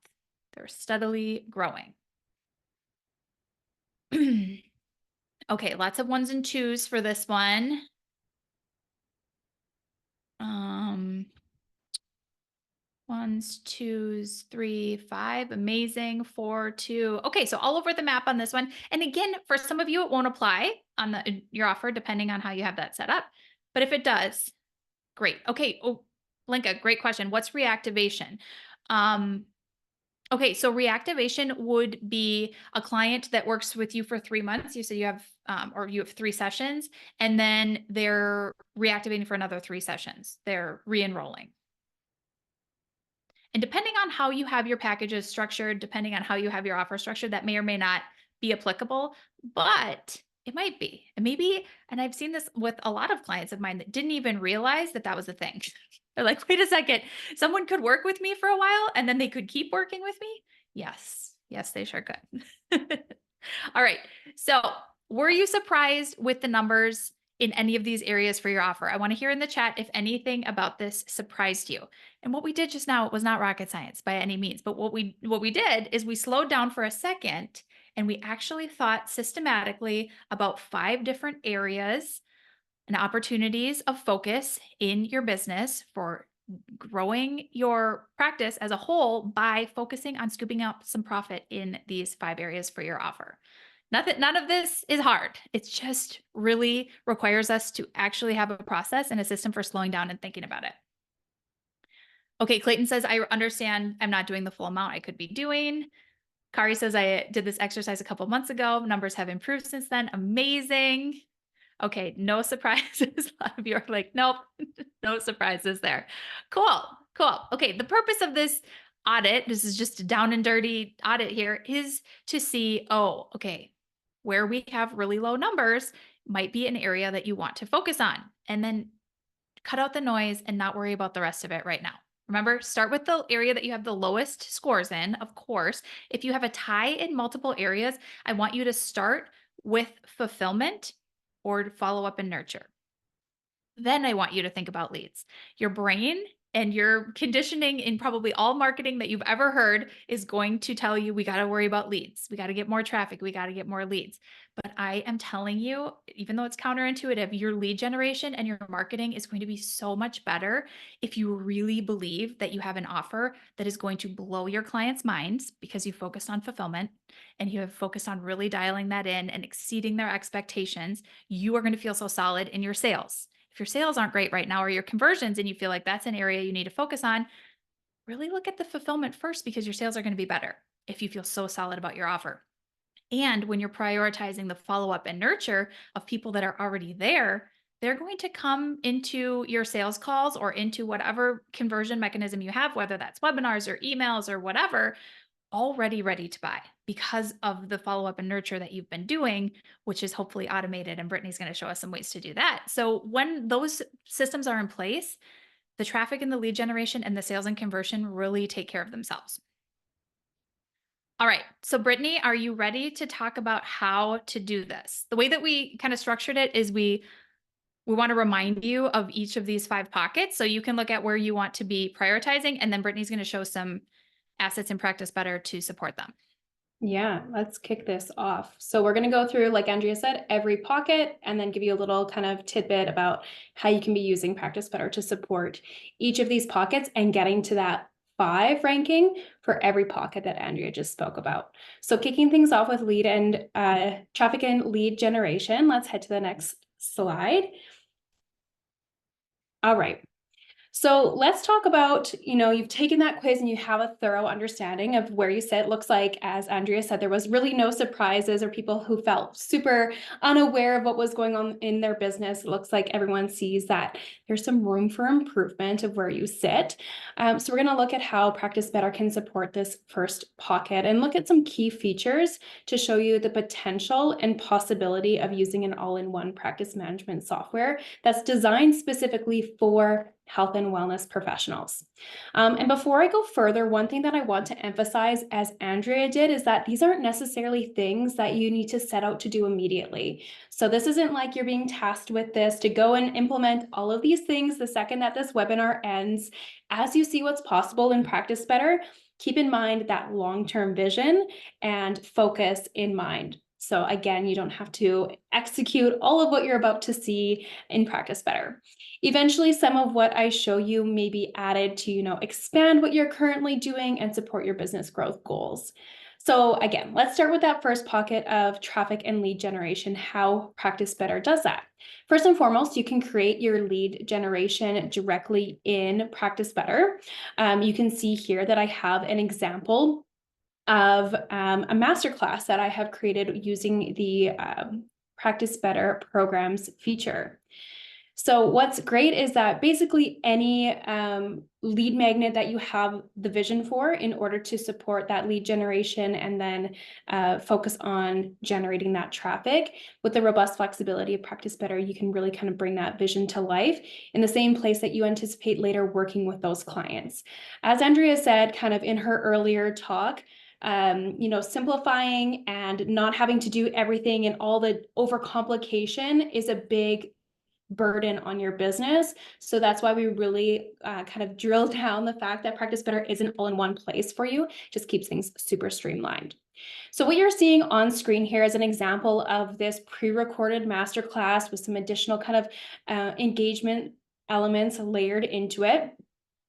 They're steadily growing. Okay, lots of ones and twos for this one. Um, Ones, twos, three, five. Amazing. Four, two. Okay, so all over the map on this one. And again, for some of you, it won't apply on your offer, depending on how you have that set up. But if it does, great. Okay. Oh, Linka, great question. What's reactivation? Okay, so reactivation would be a client that works with you for 3 months. You said you have, or you have 3 sessions, and then they're reactivating for another 3 sessions. They're re-enrolling. And depending on how you have your packages structured, depending on how you have your offer structured, that may or may not be applicable, but it might be. And maybe, and I've seen this with a lot of clients of mine that didn't even realize that that was a thing. They're like, wait a second, someone could work with me for a while and then they could keep working with me. Yes. Yes, they sure could. All right. So were you surprised with the numbers in any of these areas for your offer? I want to hear in the chat if anything about this surprised you. And what we did just now was not rocket science by any means, but what we did is we slowed down for a second and we actually thought systematically about 5 different areas and opportunities of focus in your business for growing your practice as a whole by focusing on scooping up some profit in these 5 areas for your offer. None of this is hard. It just really requires us to actually have a process and a system for slowing down and thinking about it. Okay, Clayton says, I understand I'm not doing the full amount I could be doing. Kari says, I did this exercise a couple months ago. Numbers have improved since then. Amazing. Okay, no surprises. A lot of you are like, nope, no surprises there. Cool, cool. Okay, the purpose of this audit, this is just a down and dirty audit here, is to see, oh, okay, where we have really low numbers might be an area that you want to focus on. And then cut out the noise and not worry about the rest of it right now. Remember, start with the area that you have the lowest scores in, of course. If you have a tie in multiple areas, I want you to start with fulfillment or follow up and nurture. Then I want you to think about leads. Your brain and your conditioning in probably all marketing that you've ever heard is going to tell you, we got to worry about leads. We got to get more traffic. We got to get more leads. But I am telling you, even though it's counterintuitive, your lead generation and your marketing is going to be so much better if you really believe that you have an offer that is going to blow your clients' minds because you focused on fulfillment and you have focused on really dialing that in and exceeding their expectations. You are going to feel so solid in your sales. If your sales aren't great right now or your conversions and you feel like that's an area you need to focus on, really look at the fulfillment first because your sales are going to be better if you feel so solid about your offer. And when you're prioritizing the follow-up and nurture of people that are already there, they're going to come into your sales calls or into whatever conversion mechanism you have, whether that's webinars or emails or whatever, already ready to buy because of the follow-up and nurture that you've been doing, which is hopefully automated. And Brittany's going to show us some ways to do that. So when those systems are in place, the traffic and the lead generation and the sales and conversion really take care of themselves. All right. So Brittany, are you ready to talk about how to do this? The way that we kind of structured it is we want to remind you of each of these 5 pockets. So you can look at where you want to be prioritizing. And then Brittany's going to show some assets in Practice Better to support them. Yeah, let's kick this off. So we're going to go through, like Andrea said, every pocket and then give you a little kind of tidbit about how you can be using Practice Better to support each of these pockets and getting to that 5 ranking for every pocket that Andrea just spoke about. So kicking things off with lead and traffic and lead generation, let's head to the next slide. All right. So let's talk about, you've taken that quiz and you have a thorough understanding of where you sit. It looks like, as Andrea said, there was really no surprises or people who felt super unaware of what was going on in their business. It looks like everyone sees that there's some room for improvement of where you sit. So we're going to look at how Practice Better can support this first pocket and look at some key features to show you the potential and possibility of using an all-in-one practice management software that's designed specifically for health and wellness professionals. And before I go further, one thing that I want to emphasize, as Andrea did, is that these aren't necessarily things that you need to set out to do immediately. So this isn't like you're being tasked with this to go and implement all of these things the second that this webinar ends. As you see what's possible and Practice Better, keep in mind that long-term vision and focus in mind. So again, you don't have to execute all of what you're about to see in Practice Better. Eventually, some of what I show you may be added to, expand what you're currently doing and support your business growth goals. So again, let's start with that first pocket of traffic and lead generation, how Practice Better does that. First and foremost, you can create your lead generation directly in Practice Better. You can see here that I have an example of a masterclass that I have created using the Practice Better programs feature. So what's great is that basically any lead magnet that you have the vision for in order to support that lead generation and then focus on generating that traffic with the robust flexibility of Practice Better, you can really kind of bring that vision to life in the same place that you anticipate later working with those clients. As Andrea said, kind of in her earlier talk, simplifying and not having to do everything and all the overcomplication is a big burden on your business. So that's why we really kind of drill down the fact that Practice Better isn't all in one place for you, just keeps things super streamlined. So what you're seeing on screen here is an example of this pre-recorded masterclass with some additional kind of engagement elements layered into it.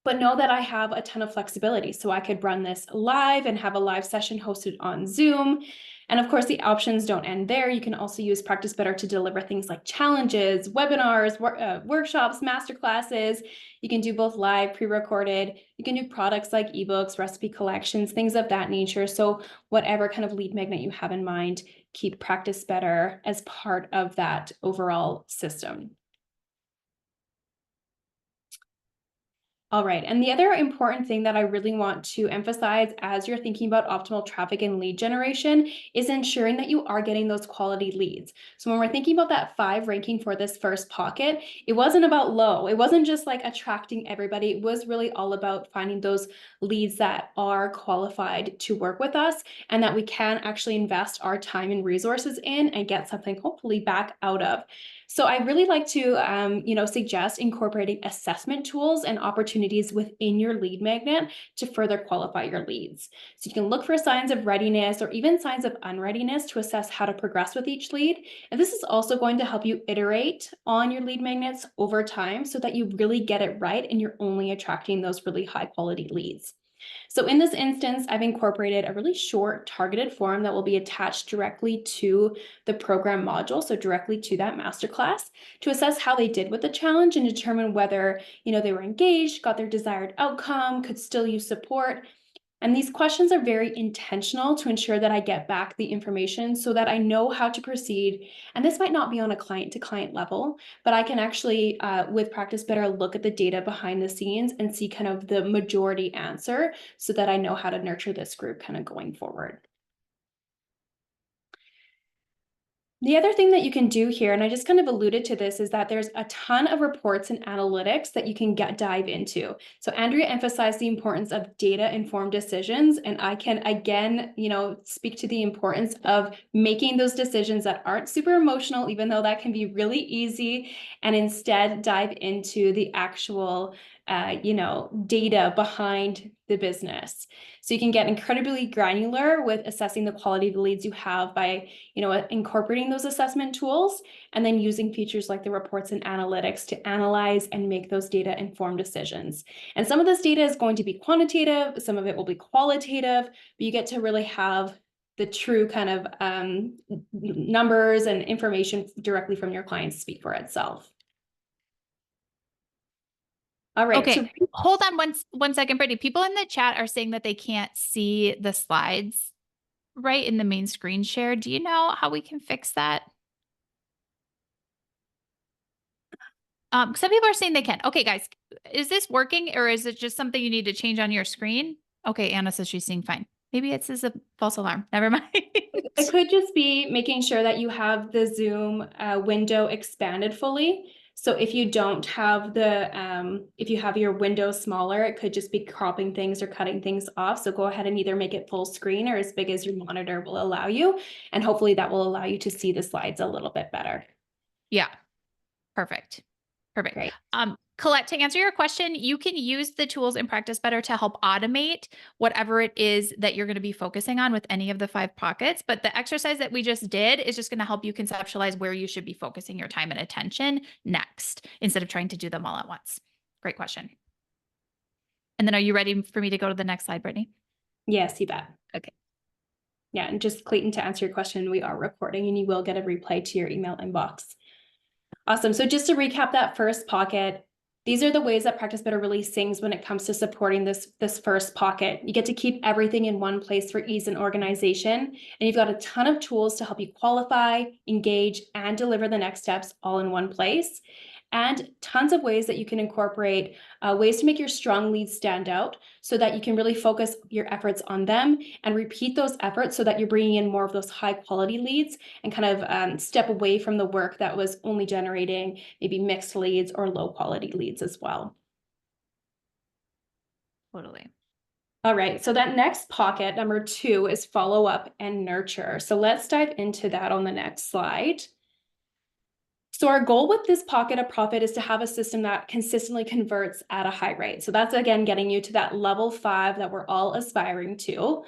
But know that I have a ton of flexibility. So I could run this live and have a live session hosted on Zoom. And of course, the options don't end there. You can also use Practice Better to deliver things like challenges, webinars, workshops, masterclasses. You can do both live, pre-recorded. You can do products like ebooks, recipe collections, things of that nature. So whatever kind of lead magnet you have in mind, keep Practice Better as part of that overall system. All right, and the other important thing that I really want to emphasize as you're thinking about optimal traffic and lead generation is ensuring that you are getting those quality leads. So when we're thinking about that 5 ranking for this first pocket, it wasn't about low. It wasn't just like attracting everybody. It was really all about finding those leads that are qualified to work with us and that we can actually invest our time and resources in and get something hopefully back out of. So I really like to, suggest incorporating assessment tools and opportunities within your lead magnet to further qualify your leads. So you can look for signs of readiness or even signs of unreadiness to assess how to progress with each lead. And this is also going to help you iterate on your lead magnets over time so that you really get it right and you're only attracting those really high quality leads. So in this instance, I've incorporated a really short targeted form that will be attached directly to the program module, so directly to that masterclass, to assess how they did with the challenge and determine whether, they were engaged, got their desired outcome, could still use support. And these questions are very intentional to ensure that I get back the information so that I know how to proceed. And this might not be on a client to client level, but I can actually, with Practice Better, look at the data behind the scenes and see kind of the majority answer so that I know how to nurture this group kind of going forward. The other thing that you can do here, and I just kind of alluded to this, is that there's a ton of reports and analytics that you can dive into. So Andrea emphasized the importance of data-informed decisions, and I can again, speak to the importance of making those decisions that aren't super emotional, even though that can be really easy, and instead dive into the actual data behind the business. So you can get incredibly granular with assessing the quality of the leads you have by, incorporating those assessment tools and then using features like the reports and analytics to analyze and make those data informed decisions. And some of this data is going to be quantitative, some of it will be qualitative, but you get to really have the true kind of numbers and information directly from your clients speak for itself. All right. Okay. So Hold on one second, Brittany. People in the chat are saying that they can't see the slides right in the main screen share. Do you know how we can fix that? Some people are saying they can. Okay, guys, is this working or is it just something you need to change on your screen? Okay, Anna says she's seeing fine. Maybe it's a false alarm. Never mind. it could just be making sure that you have the Zoom window expanded fully. So if you don't have if you have your window smaller, it could just be cropping things or cutting things off. So go ahead and either make it full screen or as big as your monitor will allow you. And hopefully that will allow you to see the slides a little bit better. Yeah, perfect. Perfect. Great. Colette, to answer your question, you can use the tools in Practice Better to help automate whatever it is that you're going to be focusing on with any of the 5 pockets. But the exercise that we just did is just going to help you conceptualize where you should be focusing your time and attention next, instead of trying to do them all at once. Great question. And then are you ready for me to go to the next slide, Brittany? Yes, you bet. Okay. Yeah, and just Clayton, to answer your question, we are recording and you will get a replay to your email inbox. Awesome. So just to recap that first pocket, these are the ways that Practice Better really sings when it comes to supporting this first pocket. You get to keep everything in one place for ease and organization, and you've got a ton of tools to help you qualify, engage, and deliver the next steps all in one place. And tons of ways that you can incorporate ways to make your strong leads stand out so that you can really focus your efforts on them and repeat those efforts so that you're bringing in more of those high quality leads and kind of step away from the work that was only generating maybe mixed leads or low quality leads as well. Totally. All right, so that next pocket, number 2, is follow up and nurture. So let's dive into that on the next slide. So our goal with this pocket of profit is to have a system that consistently converts at a high rate. So that's, again, getting you to that level 5 that we're all aspiring to.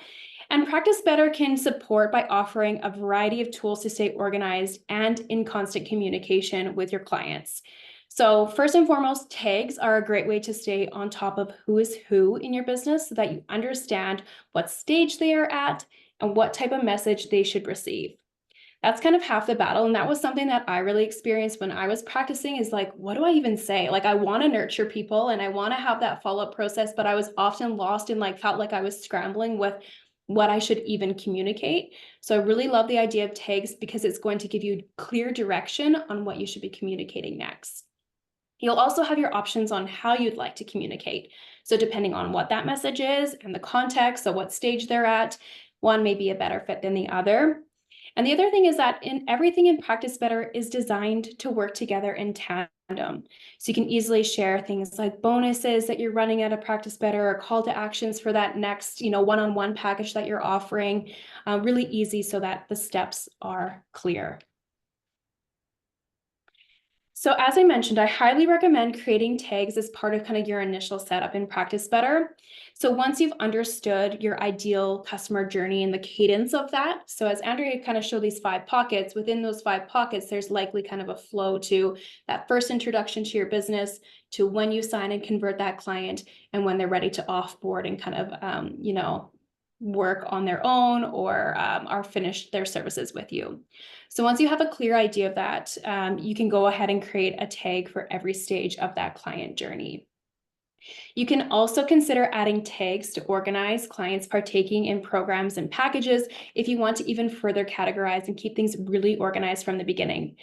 And Practice Better can support by offering a variety of tools to stay organized and in constant communication with your clients. So first and foremost, tags are a great way to stay on top of who is who in your business so that you understand what stage they are at and what type of message they should receive. That's kind of half the battle. And that was something that I really experienced when I was practicing, is like, what do I even say? Like, I want to nurture people and I want to have that follow-up process, but I was often lost and felt like I was scrambling with what I should even communicate. So I really love the idea of tags because it's going to give you clear direction on what you should be communicating next. You'll also have your options on how you'd like to communicate. So depending on what that message is and the context, so what stage they're at, one may be a better fit than the other. And the other thing is that everything in Practice Better is designed to work together in tandem. So you can easily share things like bonuses that you're running out of Practice Better or call to actions for that next, one-on-one package that you're offering. Really easy so that the steps are clear. So as I mentioned, I highly recommend creating tags as part of kind of your initial setup in Practice Better. So once you've understood your ideal customer journey and the cadence of that, so as Andrea kind of showed these 5 pockets, within those 5 pockets, there's likely kind of a flow to that first introduction to your business, to when you sign and convert that client, and when they're ready to offboard and kind of, work on their own or are finished their services with you. So once you have a clear idea of that, you can go ahead and create a tag for every stage of that client journey. You can also consider adding tags to organize clients partaking in programs and packages if you want to even further categorize and keep things really organized from the beginning.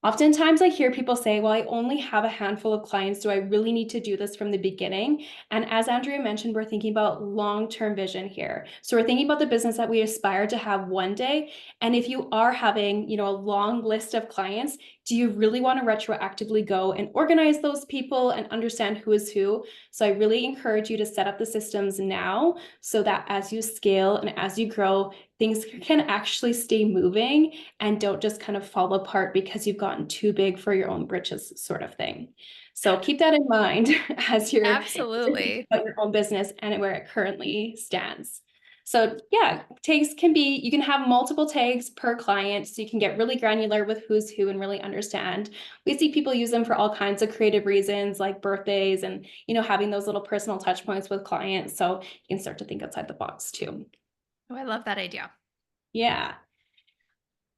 Oftentimes I hear people say, well, I only have a handful of clients. Do I really need to do this from the beginning? And as Andrea mentioned, we're thinking about long-term vision here. So we're thinking about the business that we aspire to have one day. And if you are having, a long list of clients, do you really want to retroactively go and organize those people and understand who is who? So I really encourage you to set up the systems now so that as you scale and as you grow, things can actually stay moving and don't just kind of fall apart because you've gotten too big for your own britches, sort of thing. So keep that in mind as you're Absolutely about your own business and where it currently stands. So yeah, tags you can have multiple tags per client, so you can get really granular with who's who and really understand. We see people use them for all kinds of creative reasons, like birthdays and, having those little personal touch points with clients. So you can start to think outside the box too. Oh, I love that idea. Yeah.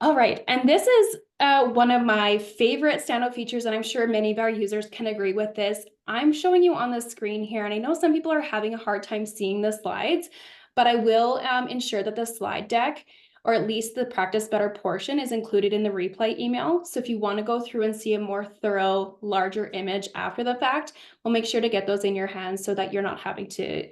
All right. And this is one of my favorite standout features, and I'm sure many of our users can agree with this. I'm showing you on the screen here, and I know some people are having a hard time seeing the slides, but I will ensure that the slide deck, or at least the Practice Better portion, is included in the replay email. So if you want to go through and see a more thorough, larger image after the fact, we'll make sure to get those in your hands so that you're not having to,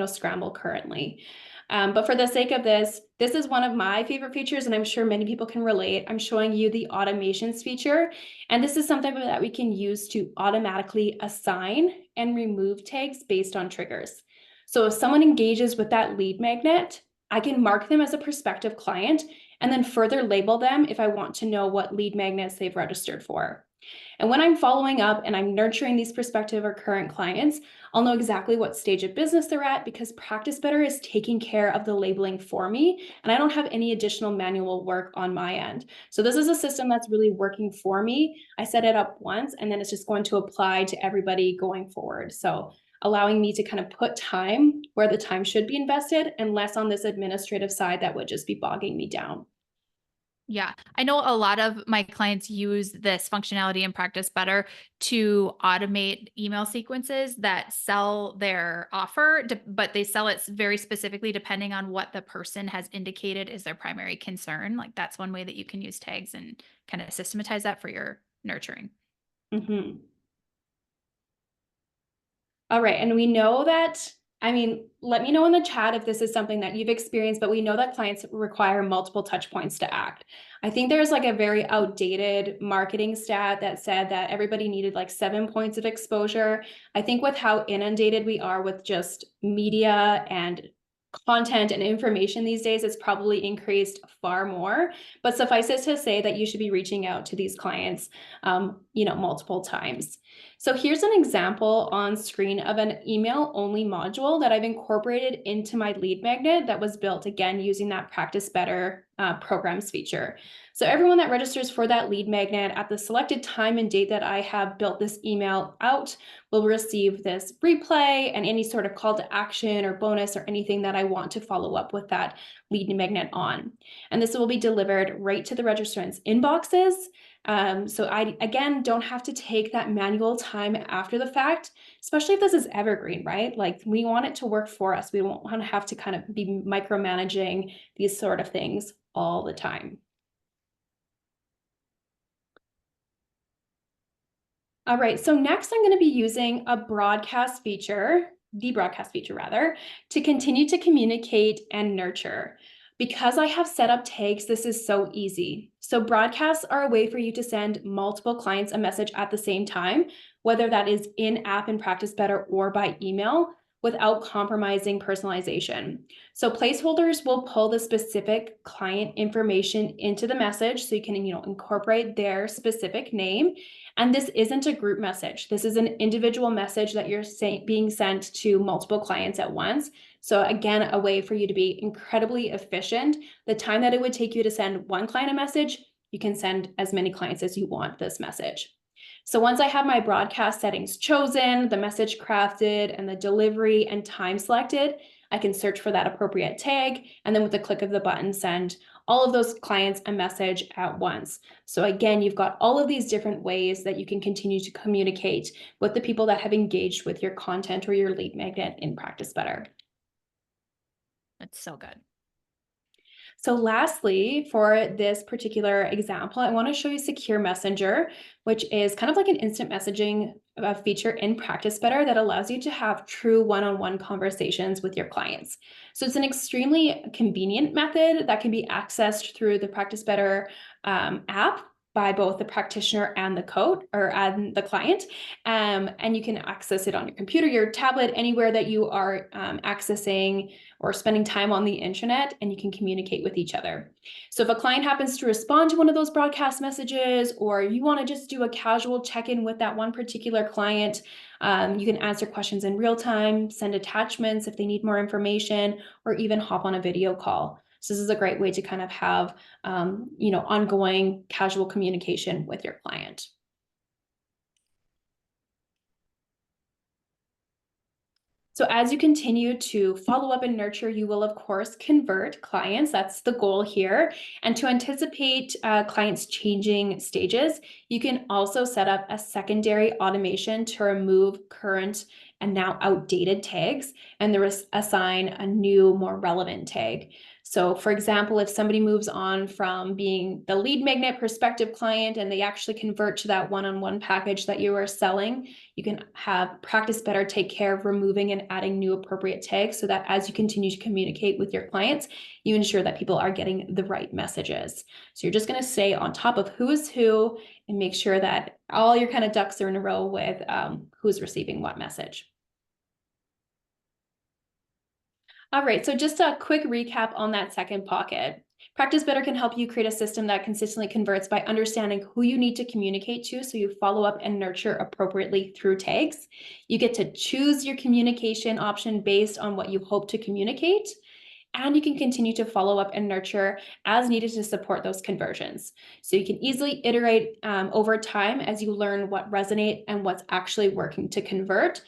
scramble currently. But for the sake of this is one of my favorite features, and I'm sure many people can relate. I'm showing you the automations feature, and this is something that we can use to automatically assign and remove tags based on triggers. So if someone engages with that lead magnet, I can mark them as a prospective client and then further label them if I want to know what lead magnets they've registered for. And when I'm following up and I'm nurturing these prospective or current clients, I'll know exactly what stage of business they're at because Practice Better is taking care of the labeling for me, and I don't have any additional manual work on my end. So this is a system that's really working for me. I set it up once, and then it's just going to apply to everybody going forward. So allowing me to kind of put time where the time should be invested and less on this administrative side that would just be bogging me down. Yeah. I know a lot of my clients use this functionality in Practice Better to automate email sequences that sell their offer, but they sell it very specifically depending on what the person has indicated is their primary concern. Like that's one way that you can use tags and kind of systematize that for your nurturing. Mm-hmm. All right. And we know that, I mean, let me know in the chat if this is something that you've experienced, but we know that clients require multiple touch points to act. I think there's like a very outdated marketing stat that said that everybody needed like 7 points of exposure. I think with how inundated we are with just media and content and information these days, it's probably increased far more. But suffice it to say that you should be reaching out to these clients, multiple times. So here's an example on screen of an email only module that I've incorporated into my lead magnet that was built again using that Practice Better programs feature. So everyone that registers for that lead magnet at the selected time and date that I have built this email out will receive this replay and any sort of call to action or bonus or anything that I want to follow up with that lead magnet on. And this will be delivered right to the registrant's inboxes. So I, again, don't have to take that manual time after the fact, especially if this is evergreen, right? Like we want it to work for us. We don't want to have to kind of be micromanaging these sort of things all the time. All right, so next I'm going to be using the broadcast feature rather, to continue to communicate and nurture. Because I have set up tags, this is so easy. So broadcasts are a way for you to send multiple clients a message at the same time, whether that is in-app in Practice Better or by email, without compromising personalization. So placeholders will pull the specific client information into the message so you can, incorporate their specific name. And this isn't a group message. This is an individual message that you're being sent to multiple clients at once. So again, a way for you to be incredibly efficient. The time that it would take you to send one client a message, you can send as many clients as you want this message. So once I have my broadcast settings chosen, the message crafted, and the delivery and time selected, I can search for that appropriate tag, and then with the click of the button, send all of those clients a message at once. So again, you've got all of these different ways that you can continue to communicate with the people that have engaged with your content or your lead magnet in Practice Better. That's so good. So lastly, for this particular example, I want to show you Secure Messenger, which is kind of like an instant messaging feature in Practice Better that allows you to have true one-on-one conversations with your clients. So it's an extremely convenient method that can be accessed through the Practice Better app by both the practitioner and the the client. And you can access it on your computer, your tablet, anywhere that you are accessing or spending time on the internet, and you can communicate with each other. So if a client happens to respond to one of those broadcast messages, or you want to just do a casual check-in with that one particular client, you can answer questions in real time, send attachments if they need more information, or even hop on a video call. So this is a great way to kind of have, ongoing casual communication with your client. So as you continue to follow up and nurture, you will, of course, convert clients. That's the goal here. And to anticipate clients changing stages, you can also set up a secondary automation to remove current and now outdated tags and assign a new, more relevant tag. So for example, if somebody moves on from being the lead magnet prospective client and they actually convert to that one-on-one package that you are selling, you can have Practice Better take care of removing and adding new appropriate tags so that as you continue to communicate with your clients, you ensure that people are getting the right messages. So you're just going to stay on top of who is who and make sure that all your kind of ducks are in a row with who's receiving what message. All right, so just a quick recap on that second pocket. Practice Better can help you create a system that consistently converts by understanding who you need to communicate to, so you follow up and nurture appropriately through tags. You get to choose your communication option based on what you hope to communicate, and you can continue to follow up and nurture as needed to support those conversions. So you can easily iterate over time as you learn what resonates and what's actually working to convert,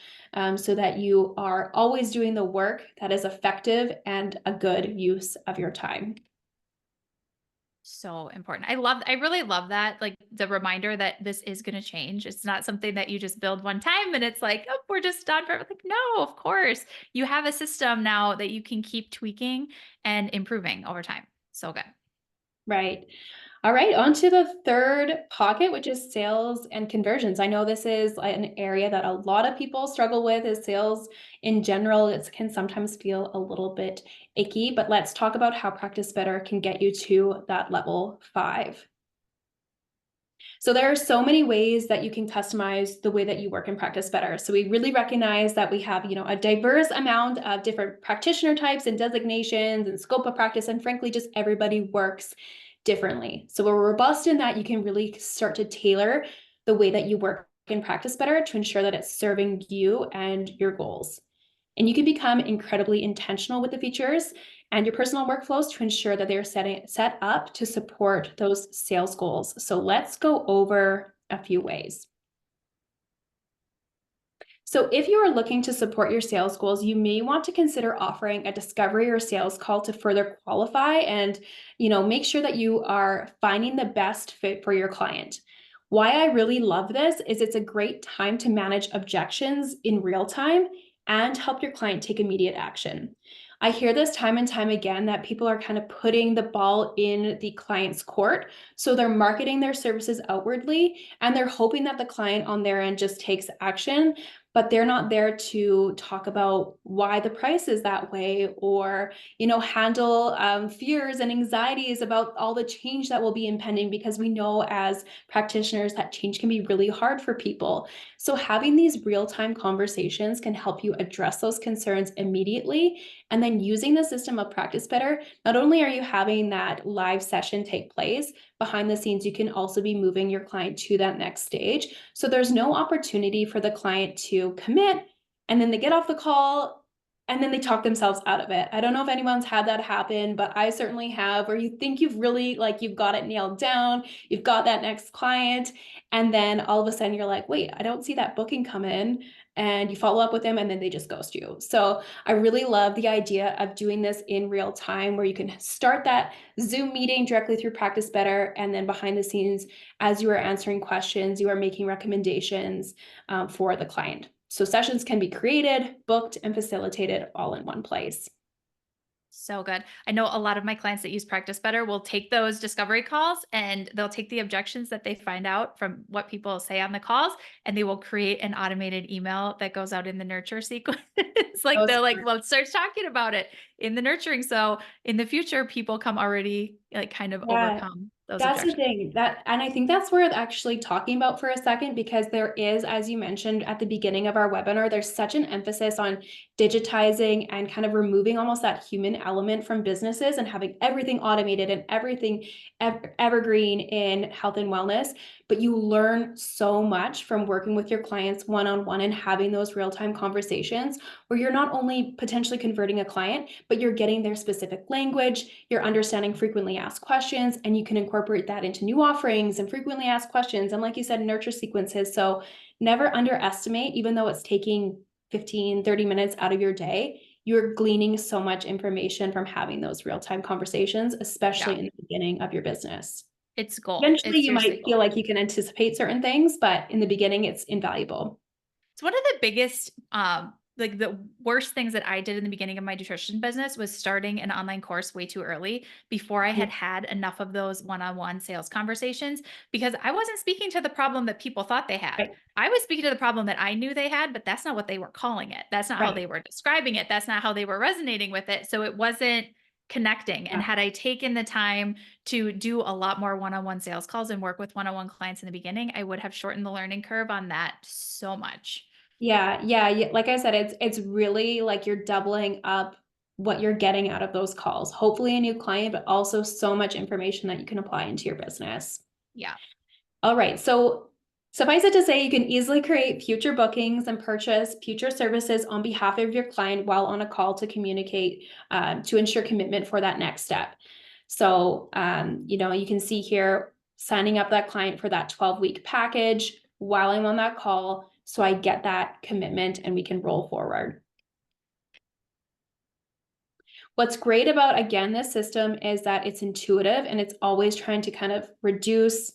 so that you are always doing the work that is effective and a good use of your time. So important. I really love that. Like the reminder that this is going to change. It's not something that you just build one time and it's like, oh, we're just done for like, no, of course. You have a system now that you can keep tweaking and improving over time. So good. Right. All right, on to the third pocket, which is sales and conversions. I know this is an area that a lot of people struggle with, is sales in general. It can sometimes feel a little bit icky, but let's talk about how Practice Better can get you to that level 5. So there are so many ways that you can customize the way that you work and practice better. So we really recognize that we have, a diverse amount of different practitioner types and designations and scope of practice, and frankly, just everybody works differently. So we're robust in that you can really start to tailor the way that you work and practice better to ensure that it's serving you and your goals. And you can become incredibly intentional with the features and your personal workflows to ensure that they're set up to support those sales goals. So let's go over a few ways. So if you are looking to support your sales goals, you may want to consider offering a discovery or sales call to further qualify and, make sure that you are finding the best fit for your client. Why I really love this is it's a great time to manage objections in real time and help your client take immediate action. I hear this time and time again that people are kind of putting the ball in the client's court. So they're marketing their services outwardly and they're hoping that the client on their end just takes action, but they're not there to talk about why the price is that way, or handle fears and anxieties about all the change that will be impending, because we know as practitioners that change can be really hard for people. So having these real-time conversations can help you address those concerns immediately, and then using the system of Practice Better, not only are you having that live session take place, behind the scenes you can also be moving your client to that next stage. So there's no opportunity for the client to commit and then they get off the call and then they talk themselves out of it. I don't know if anyone's had that happen, but I certainly have, where you think you've really, you've got it nailed down, you've got that next client, and then all of a sudden you're like, wait, I don't see that booking come in. And you follow up with them and then they just ghost you. So I really love the idea of doing this in real time, where you can start that Zoom meeting directly through Practice Better, and then behind the scenes, as you are answering questions, you are making recommendations for the client. So sessions can be created, booked, and facilitated all in one place. So good. I know a lot of my clients that use Practice Better will take those discovery calls and they'll take the objections that they find out from what people say on the calls, and they will create an automated email that goes out in the nurture sequence. Like So they're like, smart. well, it starts talking about it in the nurturing. So in the future, people come already like kind of Yeah. overcome those That's the objections. thing, and I think that's worth actually talking about for a second, because there is, as you mentioned at the beginning of our webinar, there's such an emphasis on digitizing and kind of removing almost that human element from businesses and having everything automated and everything evergreen in health and wellness. But you learn so much from working with your clients one-on-one and having those real-time conversations, where you're not only potentially converting a client, but you're getting their specific language, you're understanding frequently asked questions, and you can incorporate that into new offerings and frequently asked questions. And like you said, nurture sequences. So never underestimate, even though it's taking 15, 30 minutes out of your day, you're gleaning so much information from having those real-time conversations, Yeah. especially in the beginning of your business. It's gold. Eventually, It's you seriously might feel gold. like you can anticipate certain things, but in the beginning, it's invaluable. It's one of the biggest, like the worst things that I did in the beginning of my nutrition business was starting an online course way too early before I had had enough of those one-on-one sales conversations, because I wasn't speaking to the problem that people thought they had. Right, I was speaking to the problem that I knew they had, but that's not what they were calling it. That's not how right. they were describing it. That's not how they were resonating with it. So it wasn't connecting. And Yeah. had I taken the time to do a lot more one-on-one sales calls and work with one-on-one clients in the beginning, I would have shortened the learning curve on that so much. Yeah, yeah, like I said, it's really like you're doubling up what you're getting out of those calls. Hopefully a new client, but also so much information that you can apply into your business. Yeah. All right. So suffice it to say, you can easily create future bookings and purchase future services on behalf of your client while on a call to communicate, to ensure commitment for that next step. So, you can see here, signing up that client for that 12-week package while I'm on that call. So I get that commitment and we can roll forward. What's great about, again, this system is that it's intuitive and it's always trying to kind of reduce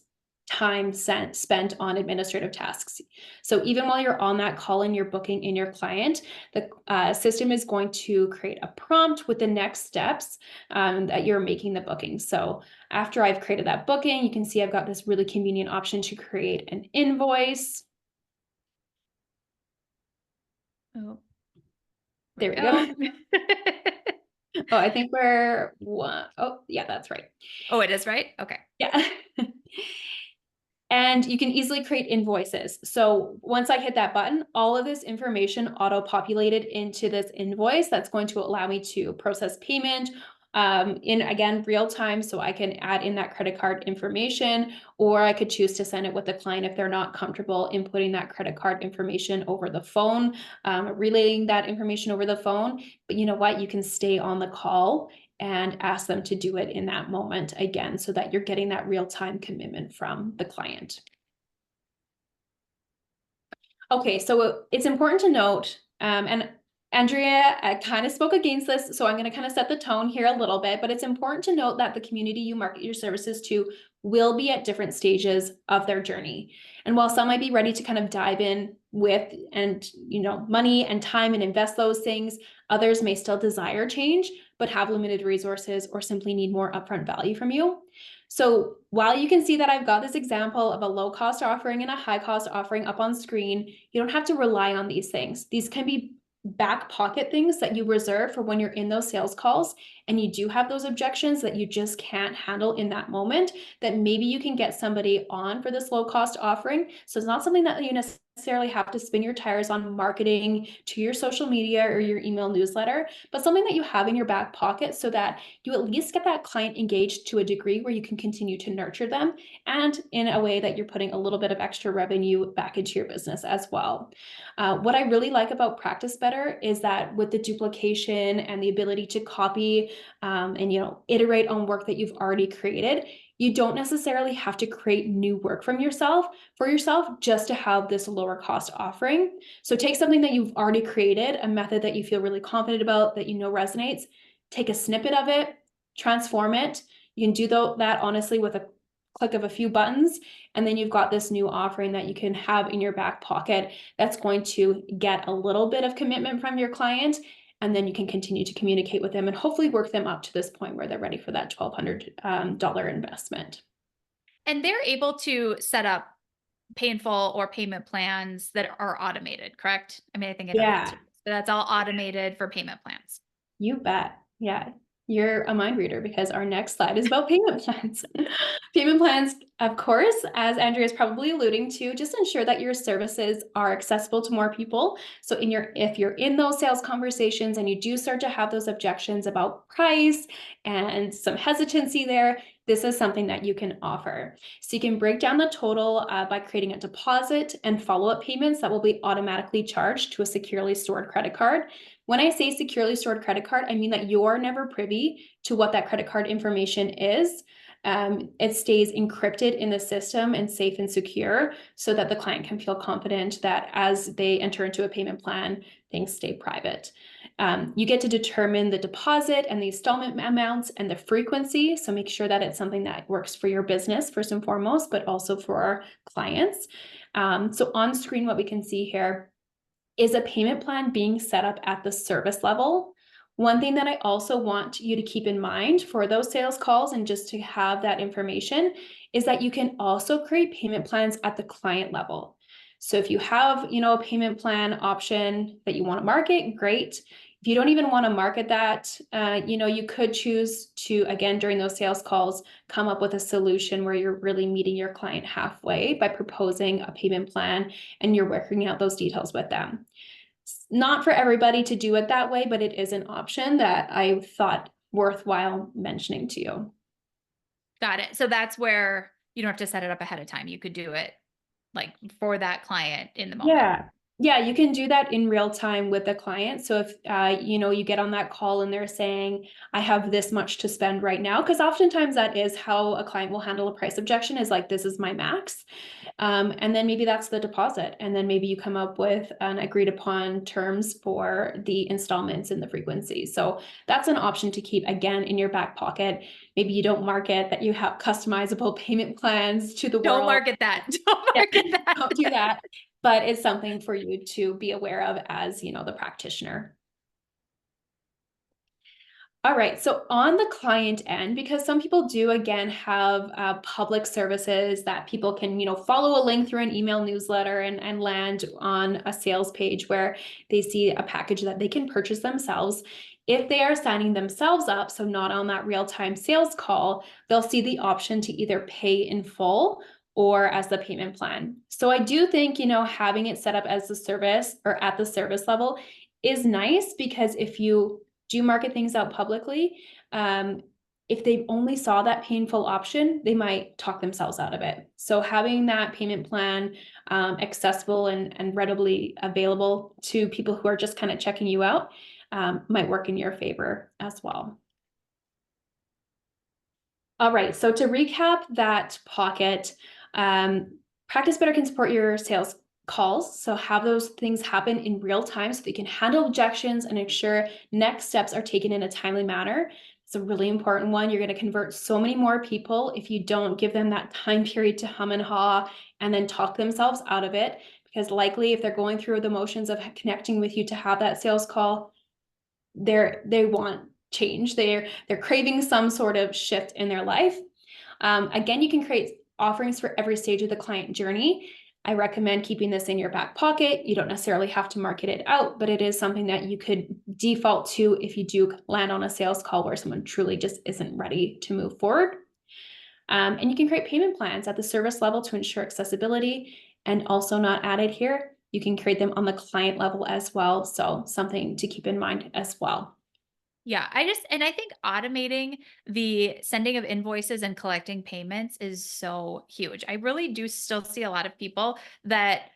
time spent on administrative tasks. So even while you're on that call and you're booking in your client, the system is going to create a prompt with the next steps that you're making the booking. So after I've created that booking, you can see I've got this really convenient option to create an invoice. Oh, There we go. Oh, I think we're one. Oh, yeah, that's right. Oh, it is, right? Okay. Yeah. And you can easily create invoices. So once I hit that button, all of this information auto-populated into this invoice that's going to allow me to process payment in, again, real time. So I can add in that credit card information, or I could choose to send it with the client if they're not comfortable inputting that credit card information over the phone, relaying that information over the phone. But you know what? You can stay on the call and ask them to do it in that moment again, so that you're getting that real-time commitment from the client. Okay, so it's important to note, and Andrea kind of spoke against this, so I'm going to kind of set the tone here a little bit, but it's important to note that the community you market your services to will be at different stages of their journey. And while some might be ready to kind of dive in with money and time and invest those things, others may still desire change, but have limited resources or simply need more upfront value from you. So while you can see that I've got this example of a low cost offering and a high cost offering up on screen, you don't have to rely on these things. These can be back pocket things that you reserve for when you're in those sales calls and you do have those objections that you just can't handle in that moment, that maybe you can get somebody on for this low cost offering. So it's not something that you necessarily have to spin your tires on marketing to your social media or your email newsletter, but something that you have in your back pocket so that you at least get that client engaged to a degree where you can continue to nurture them, and in a way that you're putting a little bit of extra revenue back into your business as well. What I really like about Practice Better is that with the duplication and the ability to copy and iterate on work that you've already created, you don't necessarily have to create new work for yourself just to have this lower cost offering. So take something that you've already created, a method that you feel really confident about, that resonates, take a snippet of it, transform it. You can do that honestly with a click of a few buttons, and then you've got this new offering that you can have in your back pocket that's going to get a little bit of commitment from your client, and then you can continue to communicate with them and hopefully work them up to this point where they're ready for that $1,200 investment. And they're able to set up painful or payment plans that are automated, correct? I mean, I think I know the answer, but that's all automated for payment plans. You bet. Yeah. You're a mind reader, because our next slide is about payment plans. Payment plans, of course, as Andrea is probably alluding to, just ensure that your services are accessible to more people. So if you're in those sales conversations and you do start to have those objections about price and some hesitancy there, this is something that you can offer. So you can break down the total by creating a deposit and follow-up payments that will be automatically charged to a securely stored credit card. When I say securely stored credit card, I mean that you're never privy to what that credit card information is. It stays encrypted in the system and safe and secure, so that the client can feel confident that as they enter into a payment plan, things stay private. You get to determine the deposit and the installment amounts and the frequency. So make sure that it's something that works for your business first and foremost, but also for our clients. So on screen, what we can see here is a payment plan being set up at the service level. One thing that I also want you to keep in mind for those sales calls, and just to have that information, is that you can also create payment plans at the client level. So if you have, a payment plan option that you want to market, great. If you don't even want to market that, you could choose to, again, during those sales calls, come up with a solution where you're really meeting your client halfway by proposing a payment plan and you're working out those details with them. not for everybody to do it that way, but it is an option that I thought worthwhile mentioning to you. Got it. So that's where you don't have to set it up ahead of time. You could do it like for that client in the moment. Yeah. Yeah, you can do that in real time with the client. So if you get on that call and they're saying, I have this much to spend right now, because oftentimes that is how a client will handle a price objection, is like, this is my max. And then maybe that's the deposit. And then maybe you come up with an agreed upon terms for the installments and the frequency. So that's an option to keep, again, in your back pocket. Maybe you don't market that you have customizable payment plans to the Don't world. market that. Don't market that. Don't do that. But it's something for you to be aware of as, the practitioner. All right, so on the client end, because some people do, again, have public services that people can, follow a link through an email newsletter and land on a sales page where they see a package that they can purchase themselves. If they are signing themselves up, so not on that real-time sales call, they'll see the option to either pay in full or as the payment plan. So I do think, having it set up as the service or at the service level is nice, because if you do market things out publicly, if they only saw that painful option, they might talk themselves out of it. So having that payment plan accessible and readily available to people who are just kind of checking you out might work in your favor as well. All right, so to recap that pocket, Practice Better can support your sales calls. So have those things happen in real time so they can handle objections and ensure next steps are taken in a timely manner. It's a really important one. You're going to convert so many more people if you don't give them that time period to hum and haw and then talk themselves out of it. Because likely if they're going through the motions of connecting with you to have that sales call, they want change. They're craving some sort of shift in their life. Again, you can create offerings for every stage of the client journey. I recommend keeping this in your back pocket. You don't necessarily have to market it out, but it is something that you could default to if you do land on a sales call where someone truly just isn't ready to move forward. And you can create payment plans at the service level to ensure accessibility, and also not added here, you can create them on the client level as well. So something to keep in mind as well. Yeah, I think automating the sending of invoices and collecting payments is so huge. I really do still see a lot of people that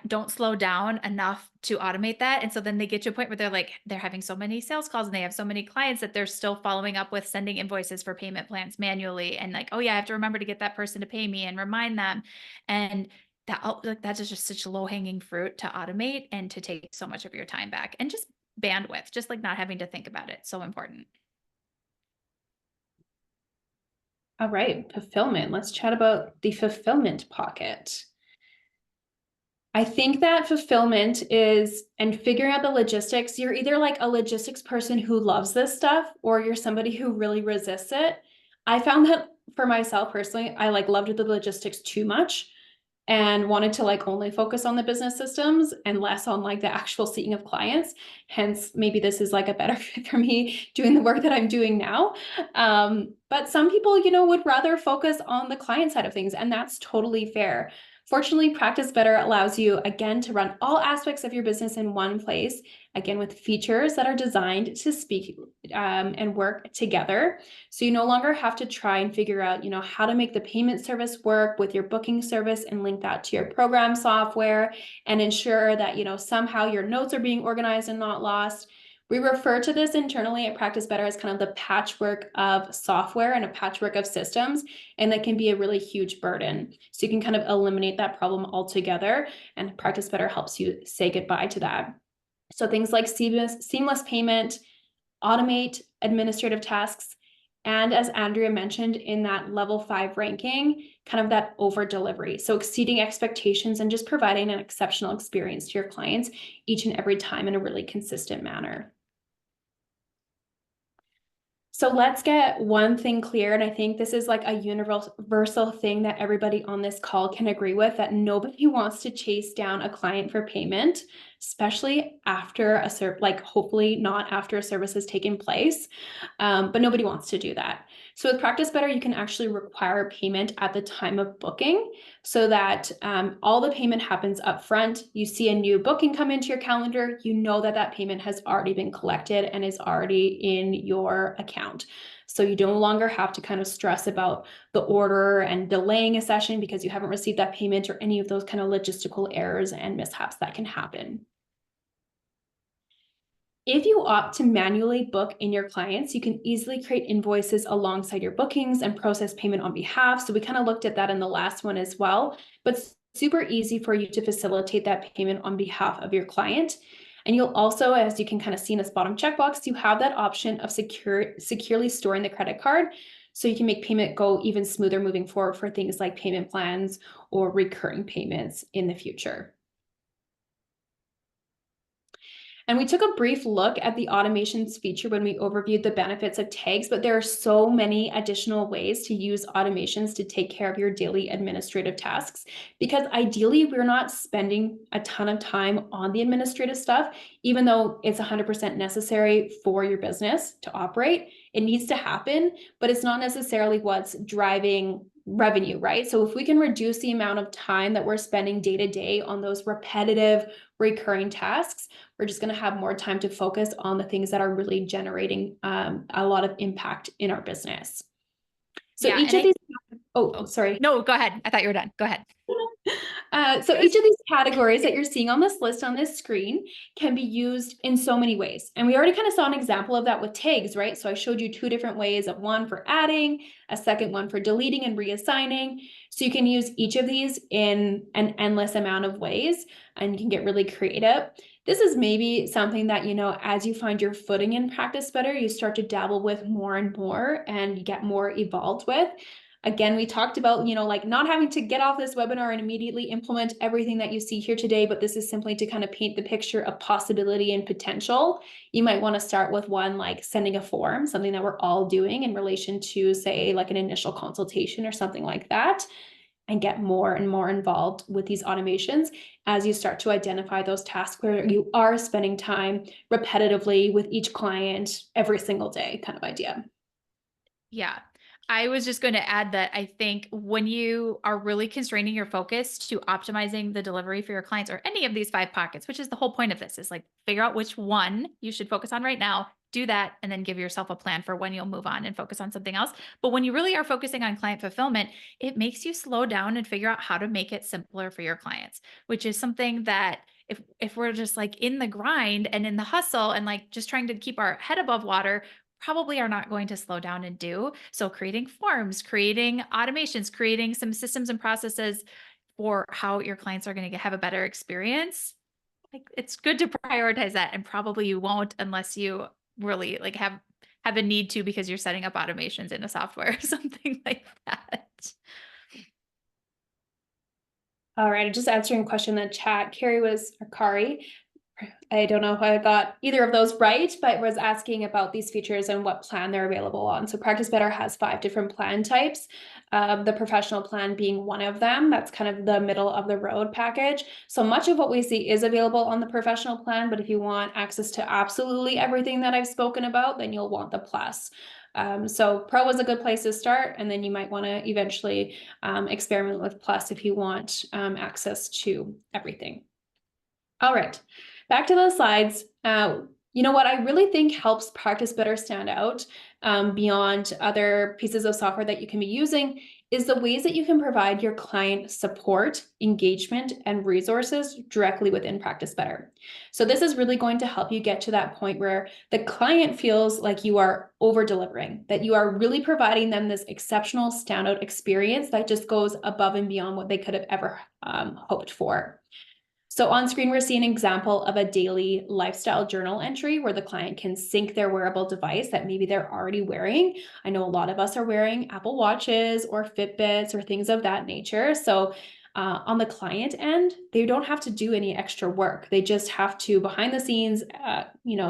don't slow down enough to automate that. And so then they get to a point where they're having so many sales calls and they have so many clients that they're still following up with sending invoices for payment plans manually. And like, oh yeah, I have to remember to get that person to pay me and remind them. And that's just such low hanging fruit to automate and to take so much of your time back, and just bandwidth, just like not having to think about it. So important. All right, fulfillment. Let's chat about the fulfillment pocket. I think that fulfillment is, and figuring out the logistics, you're either like a logistics person who loves this stuff, or you're somebody who really resists it. I found that for myself personally, I loved the logistics too much and wanted to only focus on the business systems and less on the actual seeing of clients. Hence, maybe this is a better fit for me doing the work that I'm doing now. But some people, would rather focus on the client side of things, and that's totally fair. Fortunately, Practice Better allows you, again, to run all aspects of your business in one place, again, with features that are designed to speak and work together. So you no longer have to try and figure out, how to make the payment service work with your booking service and link that to your program software and ensure that, somehow your notes are being organized and not lost. We refer to this internally at Practice Better as kind of the patchwork of software and a patchwork of systems, and that can be a really huge burden. So you can kind of eliminate that problem altogether, and Practice Better helps you say goodbye to that. So things like seamless payment, automate administrative tasks, and as Andrea mentioned in that level 5 ranking, kind of that over delivery. So exceeding expectations and just providing an exceptional experience to your clients each and every time in a really consistent manner. So let's get one thing clear, and I think this is a universal thing that everybody on this call can agree with, that nobody wants to chase down a client for payment, especially after hopefully not after a service has taken place, but nobody wants to do that. So with Practice Better, you can actually require payment at the time of booking so that all the payment happens up front. You see a new booking come into your calendar, you know that that payment has already been collected and is already in your account. So you no longer have to kind of stress about the order and delaying a session because you haven't received that payment or any of those kind of logistical errors and mishaps that can happen. If you opt to manually book in your clients, you can easily create invoices alongside your bookings and process payment on behalf. So we kind of looked at that in the last one as well, but super easy for you to facilitate that payment on behalf of your client. And you'll also, as you can kind of see in this bottom checkbox, you have that option of securely storing the credit card. So you can make payment go even smoother moving forward for things like payment plans or recurring payments in the future. And we took a brief look at the automations feature when we overviewed the benefits of tags, but there are so many additional ways to use automations to take care of your daily administrative tasks, because ideally we're not spending a ton of time on the administrative stuff, even though it's 100% necessary for your business to operate. It needs to happen, but it's not necessarily what's driving revenue, right? So if we can reduce the amount of time that we're spending day to day on those repetitive, recurring tasks, we're just going to have more time to focus on the things that are really generating a lot of impact in our business. So each of these, sorry. No, go ahead. I thought you were done. Go ahead. So each of these categories that you're seeing on this list on this screen can be used in so many ways. And we already kind of saw an example of that with tags, right? So I showed you 2 different ways of one for adding, a second one for deleting and reassigning. So you can use each of these in an endless amount of ways, and you can get really creative. This is maybe something that, you know, as you find your footing in Practice Better, you start to dabble with more and more and you get more evolved with. Again, we talked about, you know, like not having to get off this webinar and immediately implement everything that you see here today, but this is simply to kind of paint the picture of possibility and potential. You might want to start with one like sending a form, something that we're all doing in relation to, say, like an initial consultation or something like that, and get more and more involved with these automations as you start to identify those tasks where you are spending time repetitively with each client every single day kind of idea. Yeah. I was just going to add that I think when you are really constraining your focus to optimizing the delivery for your clients or any of these 5 pockets, which is the whole point of this, is like figure out which one you should focus on right now, do that, and then give yourself a plan for when you'll move on and focus on something else. But when you really are focusing on client fulfillment, it makes you slow down and figure out how to make it simpler for your clients, which is something that if we're just like in the grind and in the hustle and like just trying to keep our head above water, probably are not going to slow down and do. So creating forms, creating automations, creating some systems and processes for how your clients are going to have a better experience. Like it's good to prioritize that, and probably you won't unless you really like have a need to, because you're setting up automations in a software or something like that. All right, just answering a question in the chat. Kari, I don't know if I got either of those right, but was asking about these features and what plan they're available on. So Practice Better has 5 different plan types. The professional plan being one of them. That's kind of the middle of the road package. So much of what we see is available on the professional plan, but if you want access to absolutely everything that I've spoken about, then you'll want the plus. So Pro is a good place to start, and then you might want to eventually experiment with Plus if you want access to everything. All right, back to those slides. You know what I really think helps Practice Better stand out beyond other pieces of software that you can be using is the ways that you can provide your client support, engagement, and resources directly within Practice Better. So this is really going to help you get to that point where the client feels like you are over-delivering, that you are really providing them this exceptional standout experience that just goes above and beyond what they could have ever hoped for. So on screen, we're seeing an example of a daily lifestyle journal entry where the client can sync their wearable device that maybe they're already wearing. I know a lot of us are wearing Apple Watches or Fitbits or things of that nature. So on the client end, they don't have to do any extra work. They just have to, behind the scenes,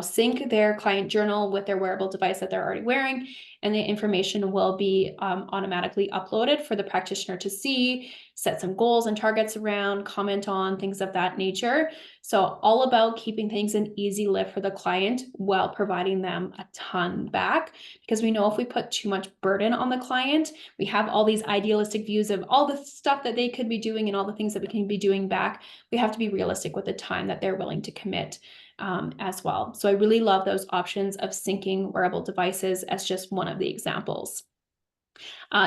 sync their client journal with their wearable device that they're already wearing, and the information will be automatically uploaded for the practitioner to see, set some goals and targets around, comment on, things of that nature. So all about keeping things an easy lift for the client while providing them a ton back, because we know if we put too much burden on the client, we have all these idealistic views of all the stuff that they could be doing and all the things that we can be doing back. We have to be realistic with the time that they're willing to commit as well. So I really love those options of syncing wearable devices as just one of the examples.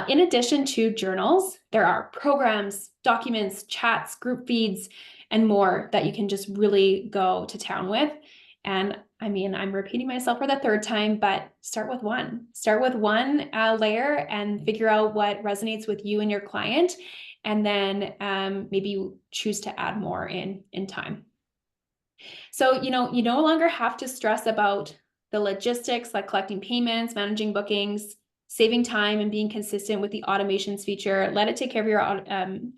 In addition to journals, there are programs, documents, chats, group feeds, and more that you can just really go to town with. And I mean, I'm repeating myself for the third time, but start with one. Start with one layer and figure out what resonates with you and your client. And then maybe choose to add more in time. So, you no longer have to stress about the logistics like collecting payments, managing bookings, saving time, and being consistent with the automations feature. Let it take care of your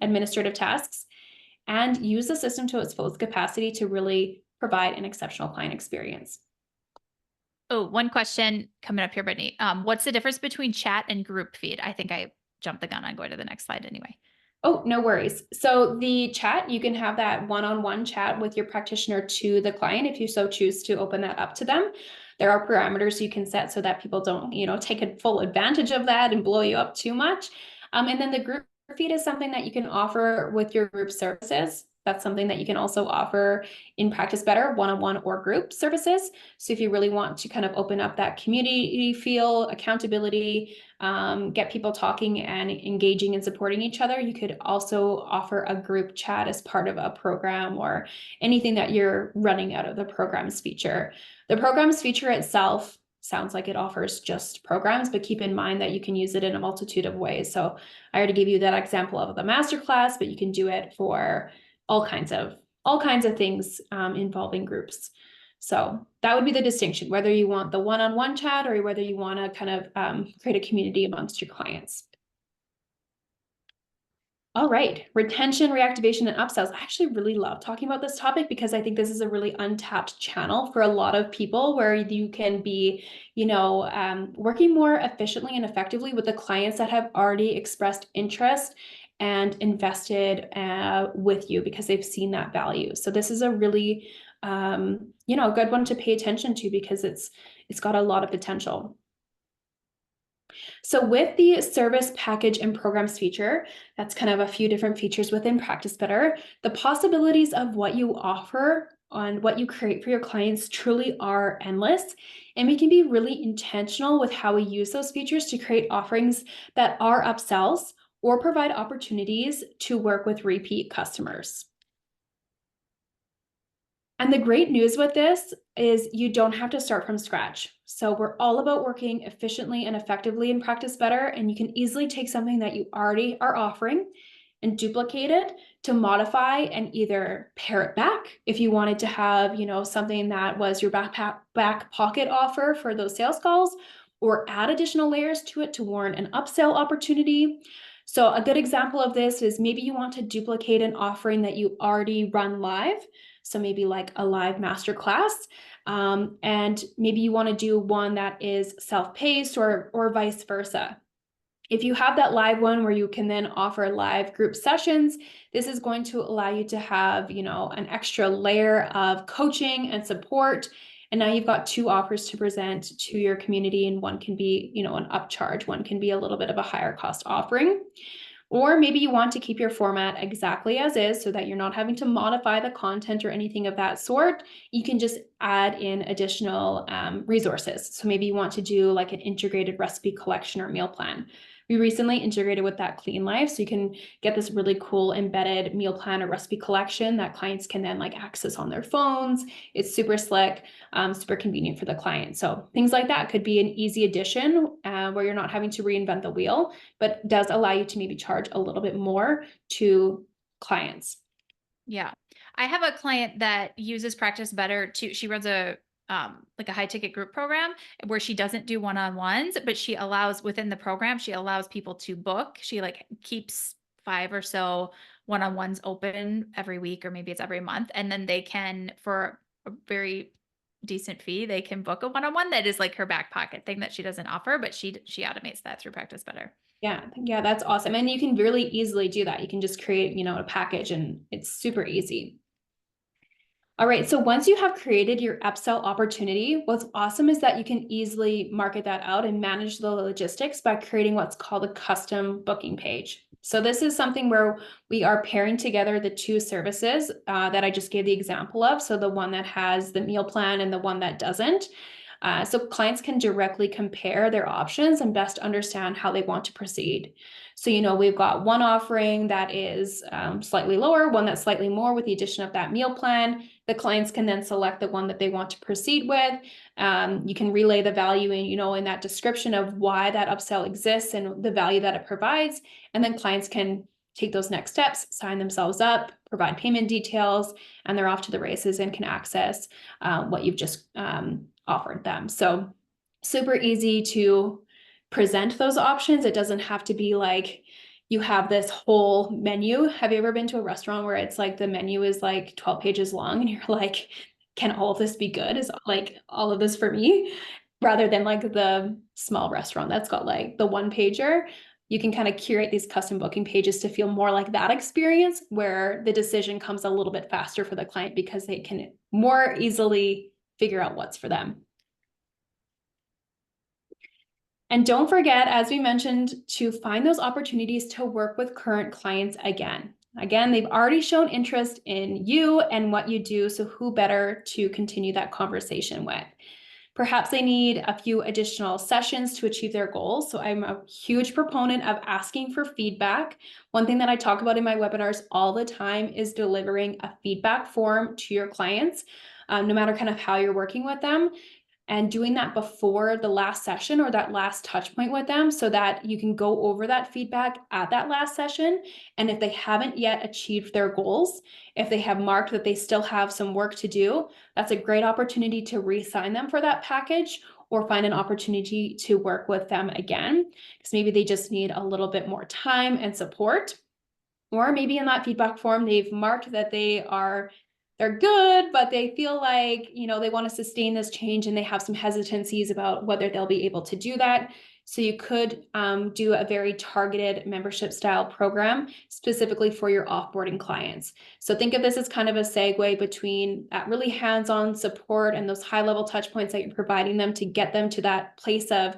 administrative tasks and use the system to its fullest capacity to really provide an exceptional client experience. Oh, one question coming up here, Brittany. What's the difference between chat and group feed? I think I jumped the gun on going to the next slide anyway. Oh, no worries. So the chat, you can have that one-on-one chat with your practitioner to the client if you so choose to open that up to them. There are parameters you can set so that people don't, take a full advantage of that and blow you up too much. And then the group feed is something that you can offer with your group services. That's something that you can also offer in Practice Better, one-on-one or group services. So if you really want to kind of open up that community feel, accountability, get people talking and engaging and supporting each other, you could also offer a group chat as part of a program or anything that you're running out of the programs feature. The programs feature itself sounds like it offers just programs, but keep in mind that you can use it in a multitude of ways. So I already gave you that example of the masterclass, but you can do it for all kinds of things involving groups. So that would be the distinction, whether you want the one-on-one chat or whether you want to kind of create a community amongst your clients. All right, retention, reactivation, and upsells. I actually really love talking about this topic because I think this is a really untapped channel for a lot of people where you can be, working more efficiently and effectively with the clients that have already expressed interest and invested with you because they've seen that value. So this is a really, a good one to pay attention to because it's got a lot of potential. So with the service package and programs feature, that's kind of a few different features within Practice Better. The possibilities of what you offer on what you create for your clients truly are endless. And we can be really intentional with how we use those features to create offerings that are upsells or provide opportunities to work with repeat customers. And the great news with this is you don't have to start from scratch. So we're all about working efficiently and effectively in Practice Better, and you can easily take something that you already are offering and duplicate it to modify and either pare it back if you wanted to have, something that was your back pocket offer for those sales calls, or add additional layers to it to warrant an upsell opportunity. So a good example of this is maybe you want to duplicate an offering that you already run live. So maybe like a live masterclass, and maybe you want to do one that is self-paced or vice versa. If you have that live one where you can then offer live group sessions, this is going to allow you to have, an extra layer of coaching and support. And now you've got two offers to present to your community, and one can be, an upcharge, one can be a little bit of a higher cost offering. Or maybe you want to keep your format exactly as is so that you're not having to modify the content or anything of that sort. You can just add in additional resources. So maybe you want to do like an integrated recipe collection or meal plan. We recently integrated with that Clean Life, so you can get this really cool embedded meal plan or recipe collection that clients can then access on their phones. It's super slick, super convenient for the client. So things like that could be an easy addition where you're not having to reinvent the wheel, but does allow you to maybe charge a little bit more to clients. Yeah. I have a client that uses Practice Better she runs a high ticket group program where she doesn't do one-on-ones, but she allows within the program, she allows people to book. She keeps 5 or so one-on-ones open every week, or maybe it's every month. And then they can, for a very decent fee, they can book a one-on-one that is like her back pocket thing that she doesn't offer, but she automates that through Practice Better. Yeah, that's awesome. And you can really easily do that. You can just create, a package, and it's super easy. All right, so once you have created your upsell opportunity, what's awesome is that you can easily market that out and manage the logistics by creating what's called a custom booking page. So this is something where we are pairing together the two services that I just gave the example of. So the one that has the meal plan and the one that doesn't. So clients can directly compare their options and best understand how they want to proceed. So, we've got one offering that is slightly lower, one that's slightly more with the addition of that meal plan. The clients can then select the one that they want to proceed with. You can relay the value in that description of why that upsell exists and the value that it provides. And then clients can take those next steps, sign themselves up, provide payment details, and they're off to the races and can access what you've just offered them. So super easy to present those options. It doesn't have to be like you have this whole menu. Have you ever been to a restaurant where it's like the menu is like 12 pages long and you're like, can all of this be good? Is like all of this for me? Rather than like the small restaurant that's got like the one pager. You can kind of curate these custom booking pages to feel more like that experience where the decision comes a little bit faster for the client because they can more easily figure out what's for them. And don't forget, as we mentioned, to find those opportunities to work with current clients again. Again, they've already shown interest in you and what you do, so who better to continue that conversation with? Perhaps they need a few additional sessions to achieve their goals. So I'm a huge proponent of asking for feedback. One thing that I talk about in my webinars all the time is delivering a feedback form to your clients, no matter kind of how you're working with them, and doing that before the last session or that last touch point with them so that you can go over that feedback at that last session. And if they haven't yet achieved their goals, if they have marked that they still have some work to do, that's a great opportunity to re-sign them for that package or find an opportunity to work with them again, because maybe they just need a little bit more time and support. Or maybe in that feedback form, they've marked that they're good, but they feel like, they want to sustain this change and they have some hesitancies about whether they'll be able to do that. So you could do a very targeted membership style program specifically for your offboarding clients. So think of this as kind of a segue between that really hands-on support and those high-level touch points that you're providing them to get them to that place of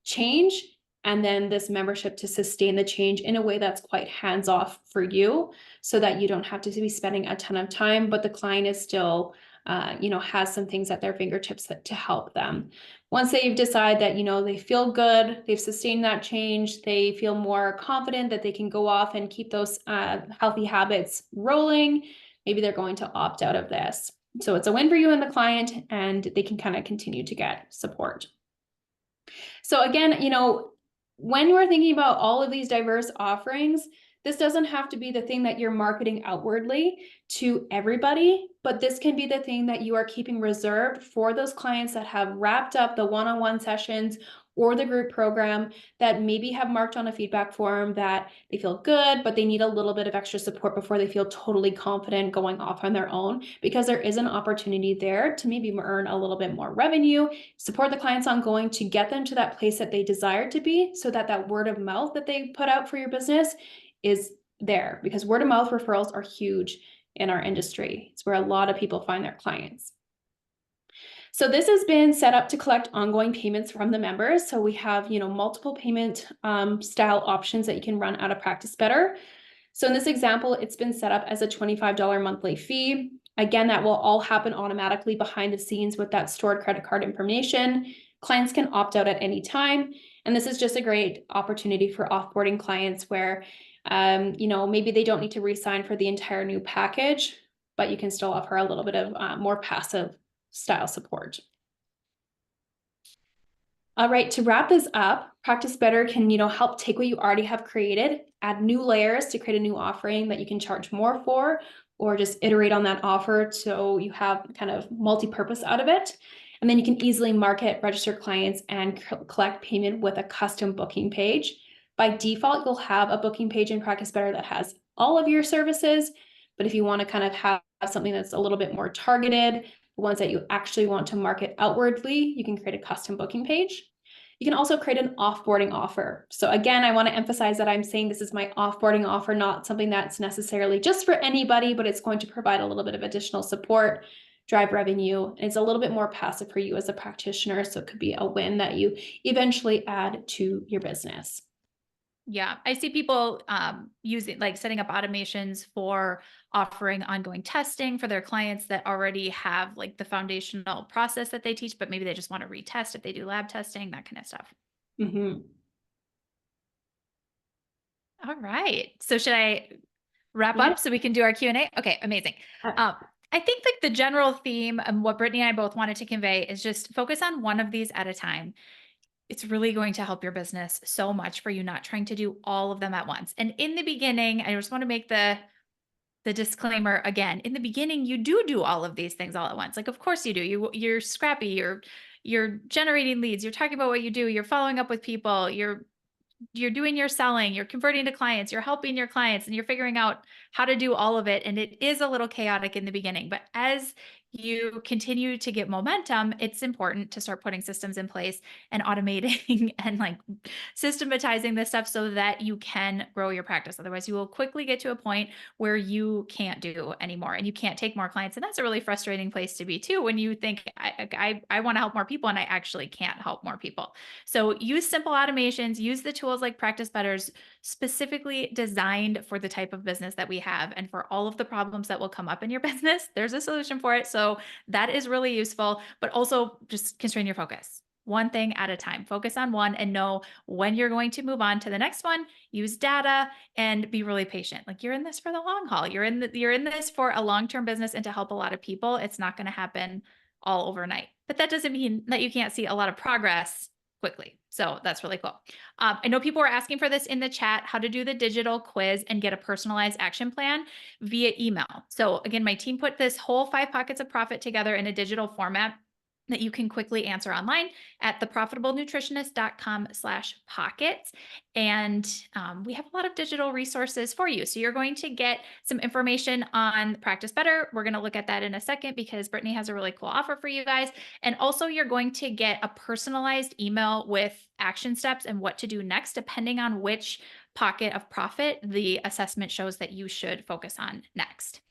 change, and then this membership to sustain the change in a way that's quite hands-off for you so that you don't have to be spending a ton of time, but the client is still, has some things at their fingertips to help them. Once they've decided that, they feel good, they've sustained that change, they feel more confident that they can go off and keep those healthy habits rolling, maybe they're going to opt out of this. So it's a win for you and the client, and they can kind of continue to get support. So again, when you're thinking about all of these diverse offerings, this doesn't have to be the thing that you're marketing outwardly to everybody, but this can be the thing that you are keeping reserved for those clients that have wrapped up the one-on-one sessions or the group program, that maybe have marked on a feedback form that they feel good, but they need a little bit of extra support before they feel totally confident going off on their own, because there is an opportunity there to maybe earn a little bit more revenue, support the clients ongoing to get them to that place that they desire to be, so that that word of mouth that they put out for your business is there, because word of mouth referrals are huge in our industry. It's where a lot of people find their clients. So this has been set up to collect ongoing payments from the members. So we have, multiple payment style options that you can run out of Practice Better. So in this example, it's been set up as a $25 monthly fee. Again, that will all happen automatically behind the scenes with that stored credit card information. Clients can opt out at any time. And this is just a great opportunity for offboarding clients where, maybe they don't need to re-sign for the entire new package, but you can still offer a little bit of more passive style support. All right, to wrap this up, Practice Better can, help take what you already have created, add new layers to create a new offering that you can charge more for, or just iterate on that offer so you have kind of multi-purpose out of it. And then you can easily market, register clients, and collect payment with a custom booking page. By default, you'll have a booking page in Practice Better that has all of your services. But if you want to kind of have something that's a little bit more targeted, the ones that you actually want to market outwardly, you can create a custom booking page. You can also create an offboarding offer. So again, I want to emphasize that I'm saying this is my offboarding offer, not something that's necessarily just for anybody, but it's going to provide a little bit of additional support, drive revenue, and it's a little bit more passive for you as a practitioner. So it could be a win that you eventually add to your business. Yeah, I see people using like setting up automations for offering ongoing testing for their clients that already have like the foundational process that they teach, but maybe they just want to retest if they do lab testing, that kind of stuff. Mm-hmm. All right. So should I wrap Yeah. up so we can do our Q&A? Okay, amazing. I think like the general theme and what Brittany and I both wanted to convey is just focus on one of these at a time. It's really going to help your business so much for you not trying to do all of them at once. And in the beginning, I just want to make the disclaimer again. In the beginning, you do all of these things all at once. Like, of course you do. You're scrappy. You're generating leads. You're talking about what you do. You're following up with people. You're doing your selling, you're converting to clients, you're helping your clients, and you're figuring out how to do all of it. And it is a little chaotic in the beginning, but as you continue to get momentum, it's important to start putting systems in place and automating and like systematizing this stuff so that you can grow your practice. Otherwise, you will quickly get to a point where you can't do anymore and you can't take more clients. And that's a really frustrating place to be too, when you think I want to help more people and I actually can't help more people. So use simple automations, use the tools like Practice Better's specifically designed for the type of business that we have and for all of the problems that will come up in your business. There's a solution for it. So that is really useful, but also just constrain your focus. One thing at a time. Focus on one and know when you're going to move on to the next one. Use data and be really patient. Like you're in this for the long haul. You're in this for a long-term business and to help a lot of people. It's not going to happen all overnight. But that doesn't mean that you can't see a lot of progress quickly. So that's really cool. I know people were asking for this in the chat, how to do the digital quiz and get a personalized action plan via email. So again, my team put this whole 5 pockets of profit together in a digital format that you can quickly answer online at theprofitablenutritionist.com/pockets. And we have a lot of digital resources for you. So you're going to get some information on Practice Better. We're going to look at that in a second because Brittany has a really cool offer for you guys. And also you're going to get a personalized email with action steps and what to do next, depending on which pocket of profit the assessment shows that you should focus on next.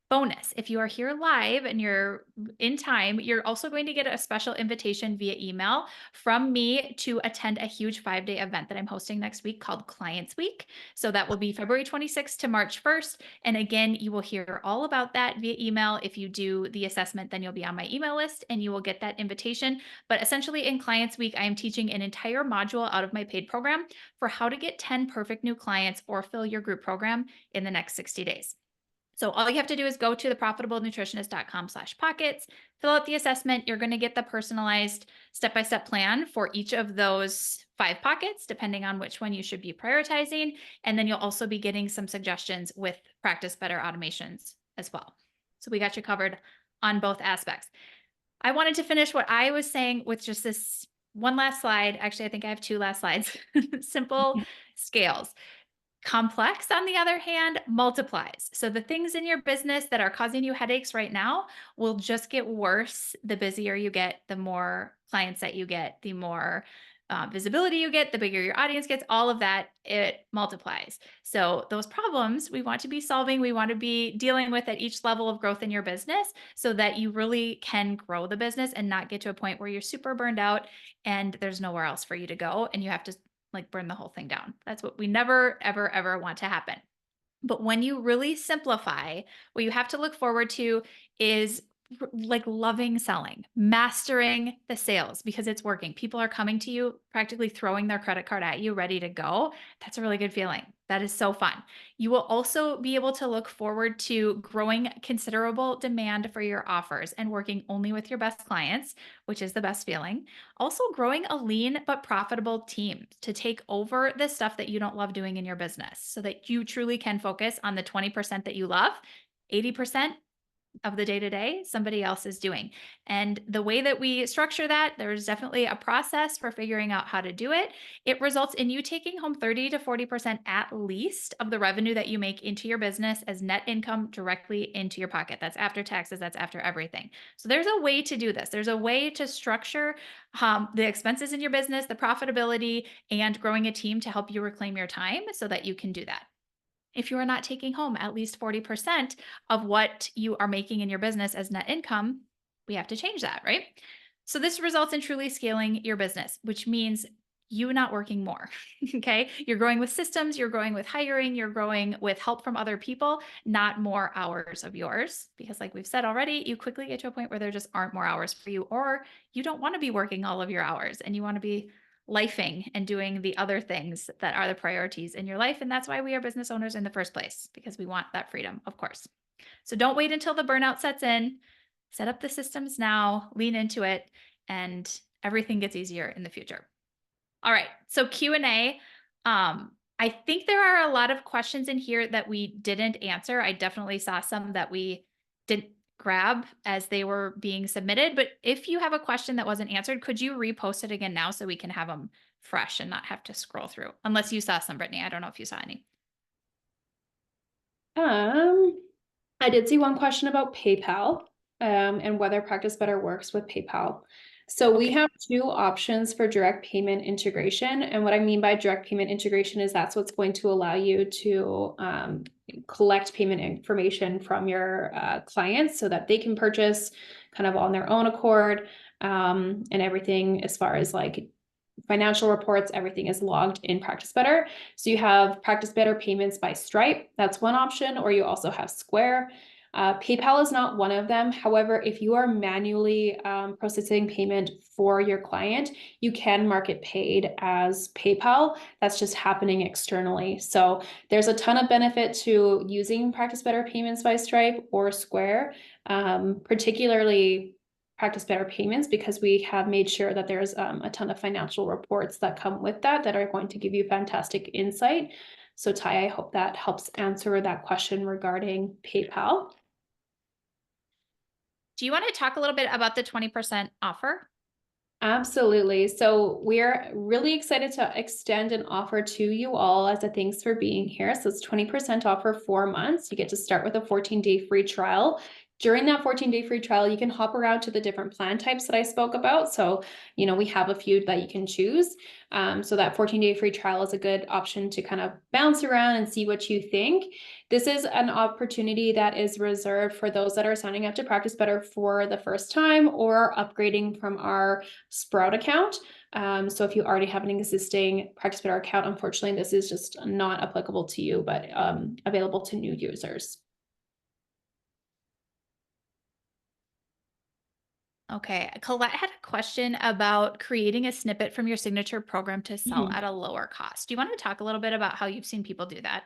Bonus, if you are here live and you're in time, you're also going to get a special invitation via email from me to attend a huge 5-day event that I'm hosting next week called Clients Week. So that will be February 26th to March 1st. And again, you will hear all about that via email. If you do the assessment, then you'll be on my email list and you will get that invitation. But essentially in Clients Week, I am teaching an entire module out of my paid program for how to get 10 perfect new clients or fill your group program in the next 60 days. So all you have to do is go to theprofitablenutritionist.com/pockets, fill out the assessment. You're going to get the personalized step-by-step plan for each of those 5 pockets, depending on which one you should be prioritizing. And then you'll also be getting some suggestions with Practice Better automations as well. So we got you covered on both aspects. I wanted to finish what I was saying with just this one last slide. Actually, I think I have 2 last slides. Simple scales. Complex, on the other hand, multiplies. So the things in your business that are causing you headaches right now will just get worse the busier you get, the more clients that you get, the more visibility you get, the bigger your audience gets, all of that, it multiplies. So those problems we want to be solving, we want to be dealing with at each level of growth in your business so that you really can grow the business and not get to a point where you're super burned out and there's nowhere else for you to go and you have to like burn the whole thing down. That's what we never, ever, ever want to happen. But when you really simplify, what you have to look forward to is like loving selling, mastering the sales because it's working. People are coming to you, practically throwing their credit card at you, ready to go. That's a really good feeling. That is so fun. You will also be able to look forward to growing considerable demand for your offers and working only with your best clients, which is the best feeling. Also growing a lean but profitable team to take over the stuff that you don't love doing in your business so that you truly can focus on the 20% that you love. 80% of the day-to-day somebody else is doing. And the way that we structure that, there's definitely a process for figuring out how to do it. It results in you taking home 30 to 40% at least of the revenue that you make into your business as net income directly into your pocket. That's after taxes, that's after everything. So there's a way to do this. There's a way to structure the expenses in your business, the profitability, and growing a team to help you reclaim your time so that you can do that. If you are not taking home at least 40% of what you are making in your business as net income, we have to change that, right? So this results in truly scaling your business, which means you not working more. Okay. You're growing with systems, you're growing with hiring, you're growing with help from other people, not more hours of yours. Because, like we've said already, you quickly get to a point where there just aren't more hours for you, or you don't want to be working all of your hours and you want to be lifing and doing the other things that are the priorities in your life. And that's why we are business owners in the first place, because we want that freedom, of course. So don't wait until the burnout sets in. Set up the systems now, lean into it, and everything gets easier in the future. All right. So Q&A. I think there are a lot of questions in here that we didn't answer. I definitely saw some that we didn't grab as they were being submitted. But if you have a question that wasn't answered, could you repost it again now so we can have them fresh and not have to scroll through? Unless you saw some, Brittany. I don't know if you saw any. I did see one question about PayPal, and whether Practice Better works with PayPal. So we Okay. have two options for direct payment integration. And what I mean by direct payment integration is that's what's going to allow you to collect payment information from your clients so that they can purchase kind of on their own accord, and everything as far as like financial reports, everything is logged in Practice Better. So you have Practice Better payments by Stripe. That's one option, or you also have Square. PayPal is not one of them. However, if you are manually processing payment for your client, you can mark it paid as PayPal. That's just happening externally. So there's a ton of benefit to using Practice Better payments by Stripe or Square, particularly Practice Better payments, because we have made sure that there's a ton of financial reports that come with that are going to give you fantastic insight. So Ty, I hope that helps answer that question regarding PayPal. Do you want to talk a little bit about the 20% offer? Absolutely. So we're really excited to extend an offer to you all as a thanks for being here. So it's 20% off for 4 months. You get to start with a 14-day free trial. During that 14-day free trial, you can hop around to the different plan types that I spoke about. So, we have a few that you can choose. So that 14-day free trial is a good option to kind of bounce around and see what you think. This is an opportunity that is reserved for those that are signing up to Practice Better for the first time or upgrading from our Sprout account. So if you already have an existing Practice Better account, unfortunately, this is just not applicable to you, but available to new users. Okay. Colette had a question about creating a snippet from your signature program to sell at a lower cost. Do you want to talk a little bit about how you've seen people do that?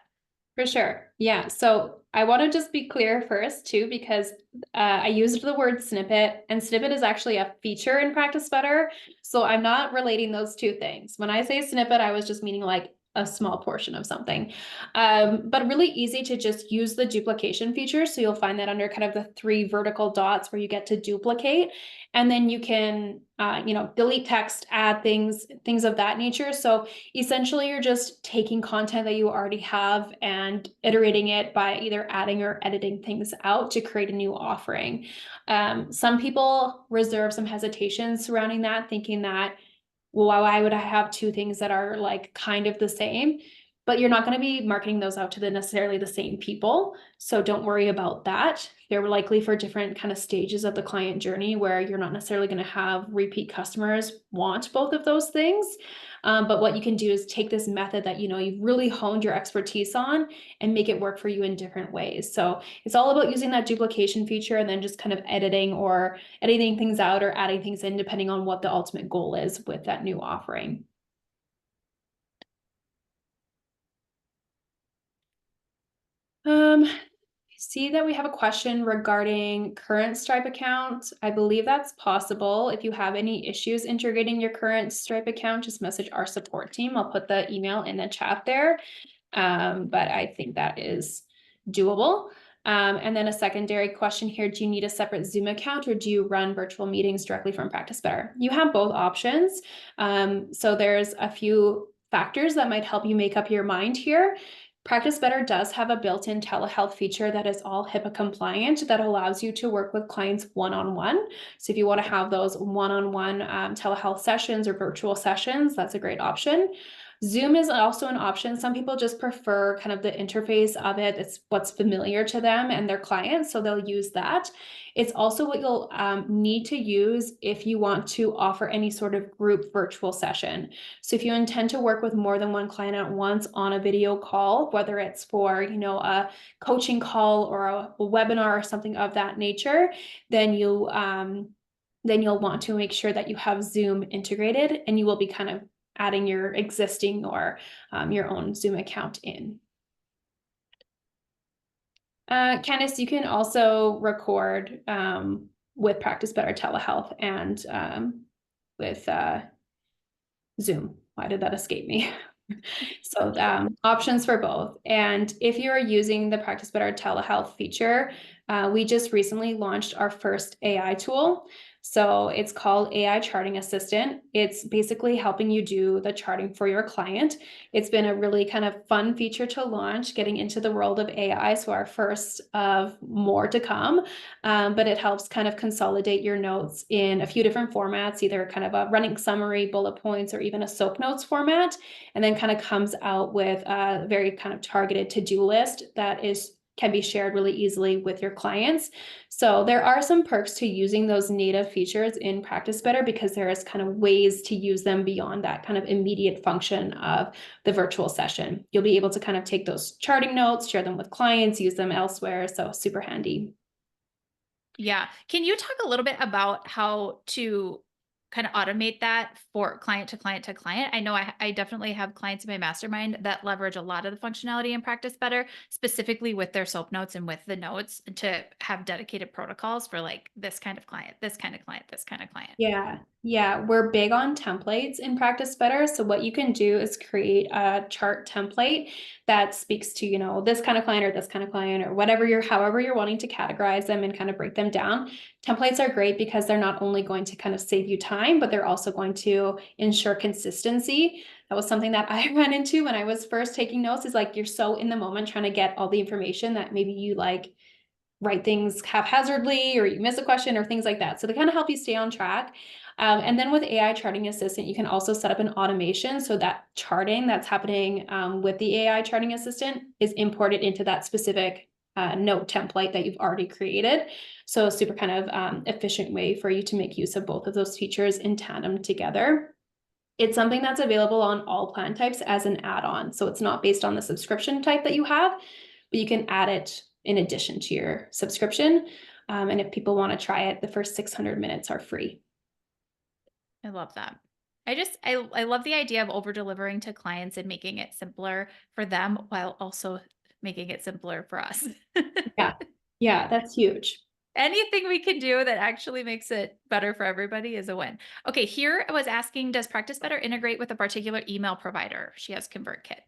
For sure. Yeah. So I want to just be clear first too, because I used the word snippet, and snippet is actually a feature in Practice Better. So I'm not relating those two things. When I say snippet, I was just meaning like a small portion of something, but really easy to just use the duplication feature. So you'll find that under kind of the 3 vertical dots where you get to duplicate, and then you can, delete text, add things of that nature. So essentially, you're just taking content that you already have and iterating it by either adding or editing things out to create a new offering. Some people reserve some hesitation surrounding that, thinking that, well, why would I have two things that are like kind of the same? But you're not going to be marketing those out to necessarily the same people. So don't worry about that. They're likely for different kind of stages of the client journey where you're not necessarily going to have repeat customers want both of those things. But what you can do is take this method that you've really honed your expertise on and make it work for you in different ways. So it's all about using that duplication feature and then just kind of editing things out or adding things in depending on what the ultimate goal is with that new offering. See that we have a question regarding current Stripe account. I believe that's possible. If you have any issues integrating your current Stripe account, just message our support team. I'll put the email in the chat there. But I think that is doable. And then a secondary question here, do you need a separate Zoom account or do you run virtual meetings directly from Practice Better? You have both options. So there's a few factors that might help you make up your mind here. Practice Better does have a built-in telehealth feature that is all HIPAA compliant that allows you to work with clients one-on-one. So if you want to have those one-on-one telehealth sessions or virtual sessions, that's a great option. Zoom is also an option. Some people just prefer kind of the interface of it. It's what's familiar to them and their clients, so they'll use that. It's also what you'll need to use if you want to offer any sort of group virtual session. So if you intend to work with more than one client at once on a video call, whether it's for, a coaching call or a webinar or something of that nature, then you'll want to make sure that you have Zoom integrated, and you will be kind of adding your existing or your own Zoom account in. Candice, you can also record with Practice Better Telehealth and with Zoom. Why did that escape me? So options for both. And if you're using the Practice Better Telehealth feature, we just recently launched our first AI tool. So it's called AI Charting Assistant. It's basically helping you do the charting for your client. It's been a really kind of fun feature to launch, getting into the world of AI. So our first of more to come, but it helps kind of consolidate your notes in a few different formats, either kind of a running summary, bullet points, or even a SOAP notes format, and then kind of comes out with a very kind of targeted to-do list that can be shared really easily with your clients. So there are some perks to using those native features in Practice Better because there is kind of ways to use them beyond that kind of immediate function of the virtual session. You'll be able to kind of take those charting notes, share them with clients, use them elsewhere. So super handy. Yeah. Can you talk a little bit about how to kind of automate that for client to client to client? I know I definitely have clients in my mastermind that leverage a lot of the functionality in Practice Better, specifically with their SOAP notes and with the notes, to have dedicated protocols for like this kind of client, this kind of client, this kind of client. Yeah, we're big on templates in Practice Better. So what you can do is create a chart template that speaks to, this kind of client or this kind of client or however you're wanting to categorize them and kind of break them down. Templates are great because they're not only going to kind of save you time, but they're also going to ensure consistency. That was something that I ran into when I was first taking notes, is like, you're so in the moment trying to get all the information that maybe you write things haphazardly or you miss a question or things like that. So they kind of help you stay on track. And then with AI Charting Assistant, you can also set up an automation so that charting that's happening with the AI Charting Assistant is imported into that specific note template that you've already created. So a super kind of efficient way for you to make use of both of those features in tandem together. It's something that's available on all plan types as an add-on. So it's not based on the subscription type that you have, but you can add it in addition to your subscription. And if people want to try it, the first 600 minutes are free. I love that. I love the idea of over delivering to clients and making it simpler for them while also making it simpler for us. Yeah, that's huge. Anything we can do that actually makes it better for everybody is a win. Okay, here I was asking, does Practice Better integrate with a particular email provider? She has ConvertKit.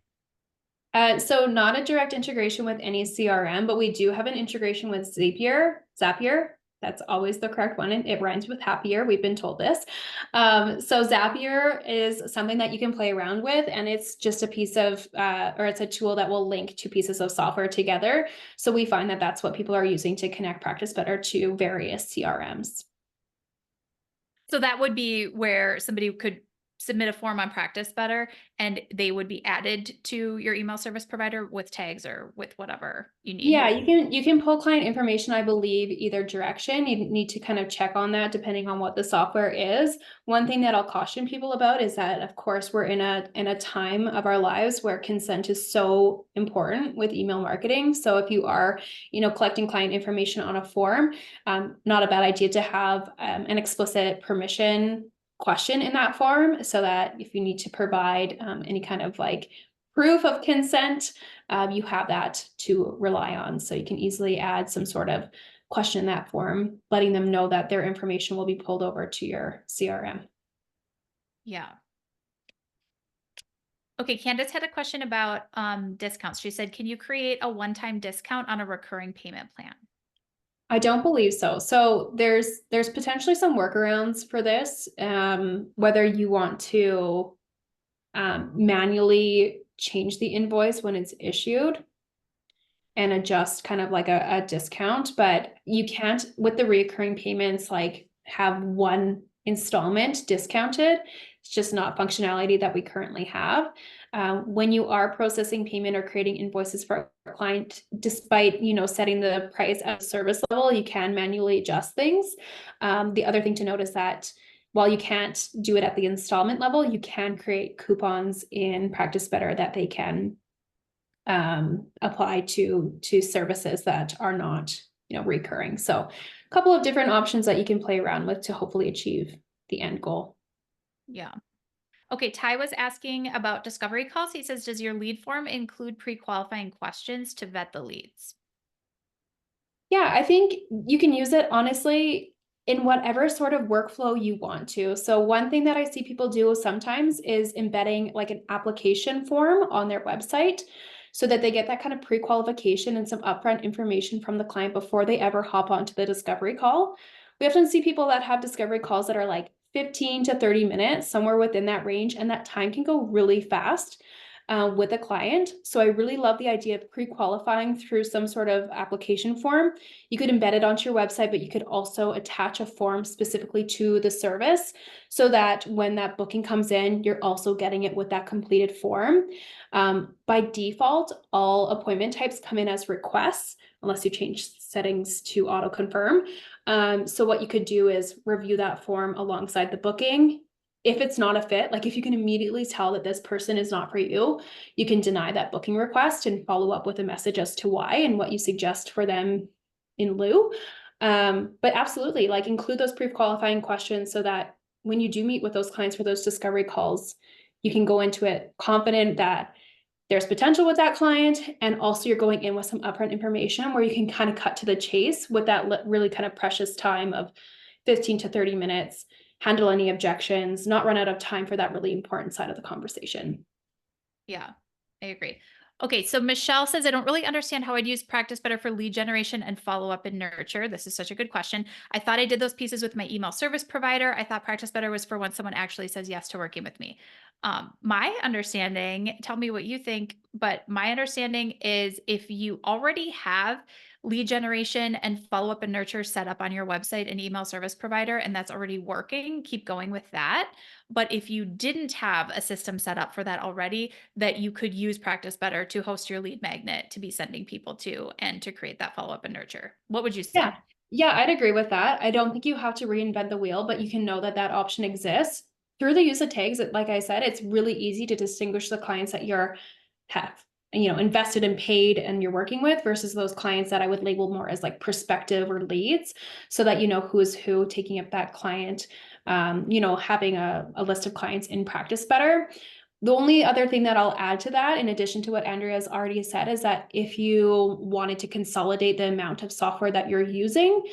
So not a direct integration with any CRM, but we do have an integration with Zapier. That's always the correct one. And it rhymes with happier. We've been told this. So Zapier is something that you can play around with, and it's just a piece of, or it's a tool that will link two pieces of software together. So we find that that's what people are using to connect Practice Better to various CRMs. So that would be where somebody could submit a form on Practice Better and they would be added to your email service provider with tags or with whatever you need. Yeah, you can pull client information, I believe, either direction. You need to kind of check on that depending on what the software is. One thing that I'll caution people about is that, of course, we're in a time of our lives where consent is so important with email marketing. So if you are, collecting client information on a form, not a bad idea to have an explicit permission question in that form, so that if you need to provide any kind of proof of consent, you have that to rely on. So you can easily add some sort of question in that form, letting them know that their information will be pulled over to your CRM. Yeah. Okay, Candace had a question about discounts. She said, can you create a one-time discount on a recurring payment plan? I don't believe so. So there's potentially some workarounds for this. Whether you want to manually change the invoice when it's issued and adjust kind of like a discount, but you can't with the recurring payments like have one installment discounted. It's just not functionality that we currently have. When you are processing payment or creating invoices for a client, despite setting the price at a service level, you can manually adjust things. The other thing to note is that while you can't do it at the installment level, you can create coupons in Practice Better that they can apply to services that are not recurring. So a couple of different options that you can play around with to hopefully achieve the end goal. Yeah. Okay, Ty was asking about discovery calls. He says, does your lead form include pre-qualifying questions to vet the leads? Yeah, I think you can use it honestly in whatever sort of workflow you want to. So one thing that I see people do sometimes is embedding like an application form on their website so that they get that kind of pre-qualification and some upfront information from the client before they ever hop onto the discovery call. We often see people that have discovery calls that are like 15 to 30 minutes, somewhere within that range, and that time can go really fast. With a client. So I really love the idea of pre-qualifying through some sort of application form. You could embed it onto your website, but you could also attach a form specifically to the service so that when that booking comes in, you're also getting it with that completed form. By default, all appointment types come in as requests, unless you change settings to auto confirm. So what you could do is review that form alongside the booking. If it's not a fit, like if you can immediately tell that this person is not for you, you can deny that booking request and follow up with a message as to why and what you suggest for them in lieu. But absolutely, like include those pre-qualifying questions so that when you do meet with those clients for those discovery calls, you can go into it confident that there's potential with that client. And also you're going in with some upfront information where you can kind of cut to the chase with that really kind of precious time of 15 to 30 minutes, handle any objections, not run out of time for that really important side of the conversation. Yeah, I agree. Okay, so Michelle says, I don't really understand how I'd use Practice Better for lead generation and follow up and nurture. This is such a good question. I thought I did those pieces with my email service provider. I thought Practice Better was for when someone actually says yes to working with me. My understanding, tell me what you think, but my understanding is if you already have lead generation and follow up and nurture set up on your website and email service provider, and that's already working, keep going with that. But if you didn't have a system set up for that already, that you could use Practice Better to host your lead magnet to be sending people to and to create that follow up and nurture. What would you Yeah. say? Yeah, I'd agree with that. I don't think you have to reinvent the wheel, but you can know that that option exists. Through the use of tags, like I said, it's really easy to distinguish the clients that you're have invested and paid and you're working with versus those clients that I would label more as like prospective or leads so that you know who is who taking up that client, having a list of clients in Practice Better. The only other thing that I'll add to that, in addition to what Andrea's already said, is that if you wanted to consolidate the amount of software that you're using,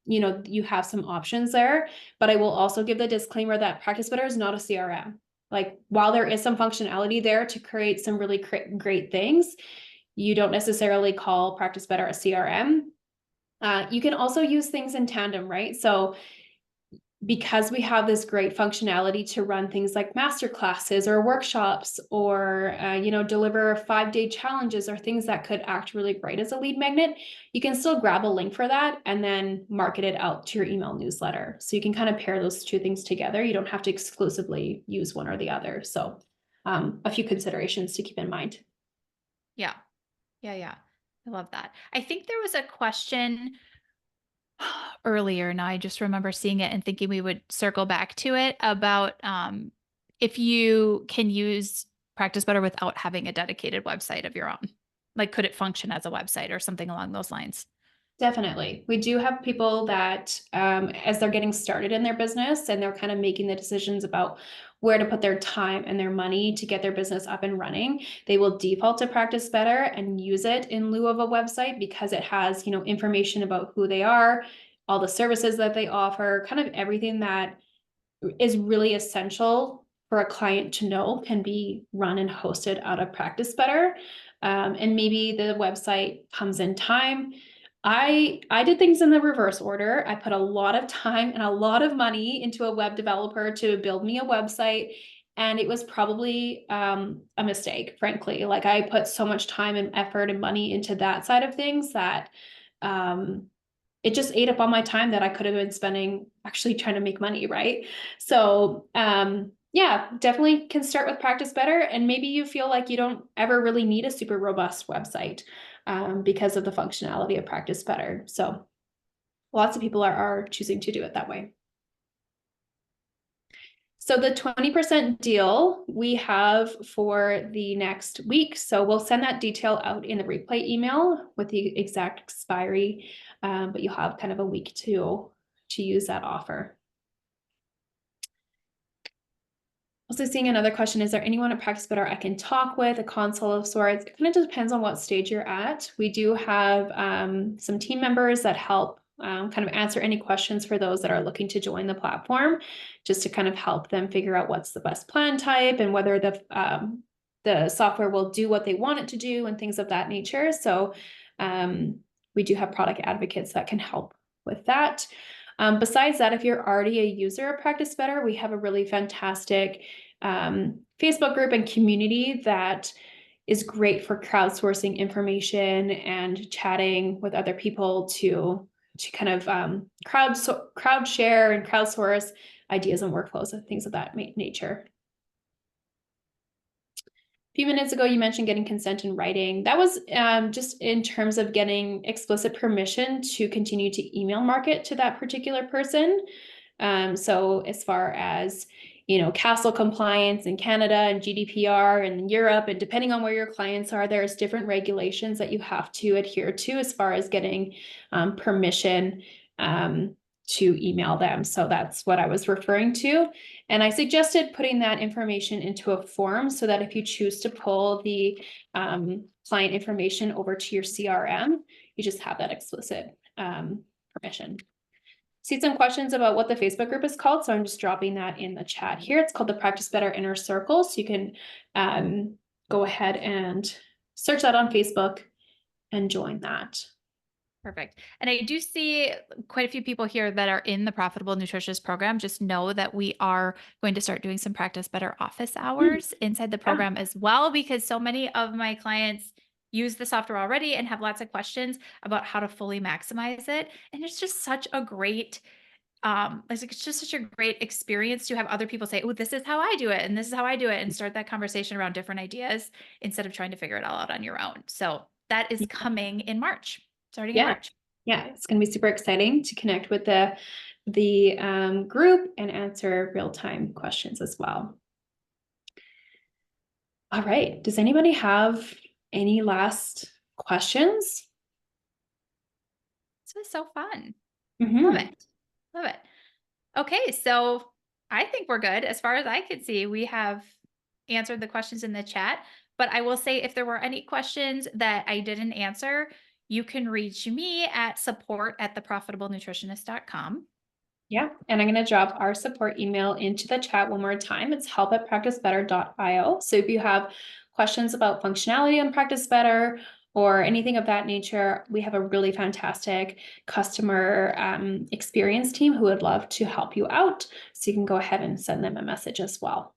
you have some options there. But I will also give the disclaimer that Practice Better is not a CRM. Like while there is some functionality there to create some really great things, you don't necessarily call Practice Better a CRM. You can also use things in tandem, right? So because we have this great functionality to run things like master classes or workshops or deliver 5-day challenges or things that could act really great as a lead magnet, you can still grab a link for that and then market it out to your email newsletter. So you can kind of pair those two things together. You don't have to exclusively use one or the other. So a few considerations to keep in mind. Yeah. Yeah. Yeah. I love that. I think there was a question earlier. Now I just remember seeing it and thinking we would circle back to it about if you can use Practice Better without having a dedicated website of your own. Like, could it function as a website or something along those lines? Definitely. We do have people that, as they're getting started in their business and they're kind of making the decisions about where to put their time and their money to get their business up and running, they will default to Practice Better and use it in lieu of a website because it has, information about who they are, all the services that they offer, kind of everything that is really essential for a client to know can be run and hosted out of Practice Better. And maybe the website comes in time. I did things in the reverse order. I put a lot of time and a lot of money into a web developer to build me a website. And it was probably a mistake, frankly. Like, I put so much time and effort and money into that side of things that it just ate up all my time that I could have been spending actually trying to make money, right? So yeah, definitely can start with Practice Better. And maybe you feel like you don't ever really need a super robust website because of the functionality of Practice Better. So lots of people are choosing to do it that way. So the 20% deal we have for the next week. So we'll send that detail out in the replay email with the exact expiry, but you'll have kind of a week to use that offer. Also seeing another question, is there anyone at Practice Better I can talk with, a console of sorts? It kind of depends on what stage you're at. We do have some team members that help kind of answer any questions for those that are looking to join the platform, just to kind of help them figure out what's the best plan type and whether the software will do what they want it to do and things of that nature. So we do have product advocates that can help with that. Besides that, if you're already a user of Practice Better, we have a really fantastic Facebook group and community that is great for crowdsourcing information and chatting with other people to kind of crowd share and crowdsource ideas and workflows and things of that nature. A few minutes ago, you mentioned getting consent in writing. That was just in terms of getting explicit permission to continue to email market to that particular person. So as far as, CASL compliance in Canada and GDPR in Europe, and depending on where your clients are, there's different regulations that you have to adhere to as far as getting permission to email them. So that's what I was referring to. And I suggested putting that information into a form so that if you choose to pull the client information over to your CRM, you just have that explicit permission. See some questions about what the Facebook group is called. So I'm just dropping that in the chat here. It's called the Practice Better Inner Circle. So you can go ahead and search that on Facebook and join that. Perfect. And I do see quite a few people here that are in the Profitable Nutritionist program. Just know that we are going to start doing some Practice Better office hours inside the program as well, because so many of my clients use the software already and have lots of questions about how to fully maximize it. And it's just such a great it's just such a great experience to have other people say, oh, this is how I do it. And this is how I do it. And start that conversation around different ideas instead of trying to figure it all out on your own. So that is coming in March. Starting in March. Yeah, it's going to be super exciting to connect with the group and answer real-time questions as well. All right. Does anybody have any last questions? This was so fun. Mm-hmm. Love it. Love it. Okay, so I think we're good. As far as I could see, we have answered the questions in the chat. But I will say, if there were any questions that I didn't answer, you can reach me at support@theprofitablenutritionist.com. Yeah, and I'm going to drop our support email into the chat one more time. It's help@practicebetter.io. So if you have questions about functionality on Practice Better or anything of that nature, we have a really fantastic customer experience team who would love to help you out. So you can go ahead and send them a message as well.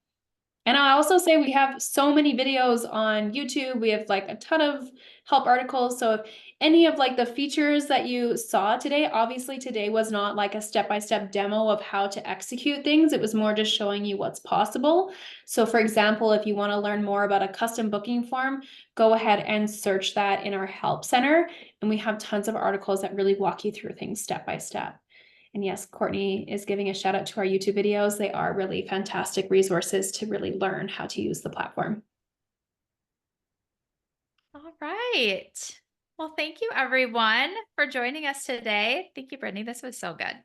And I'll also say we have so many videos on YouTube. We have like a ton of help articles. So if any of like the features that you saw today, obviously today was not like a step-by-step demo of how to execute things. It was more just showing you what's possible. So for example, if you want to learn more about a custom booking form, go ahead and search that in our help center. And we have tons of articles that really walk you through things step by step. And yes, Courtney is giving a shout out to our YouTube videos. They are really fantastic resources to really learn how to use the platform. All right. Well, thank you everyone for joining us today. Thank you, Brittany. This was so good.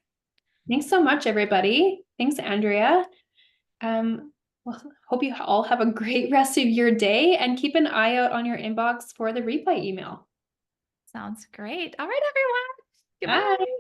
Thanks so much, everybody. Thanks, Andrea. Well, hope you all have a great rest of your day and keep an eye out on your inbox for the replay email. Sounds great. All right, everyone. Goodbye. Bye.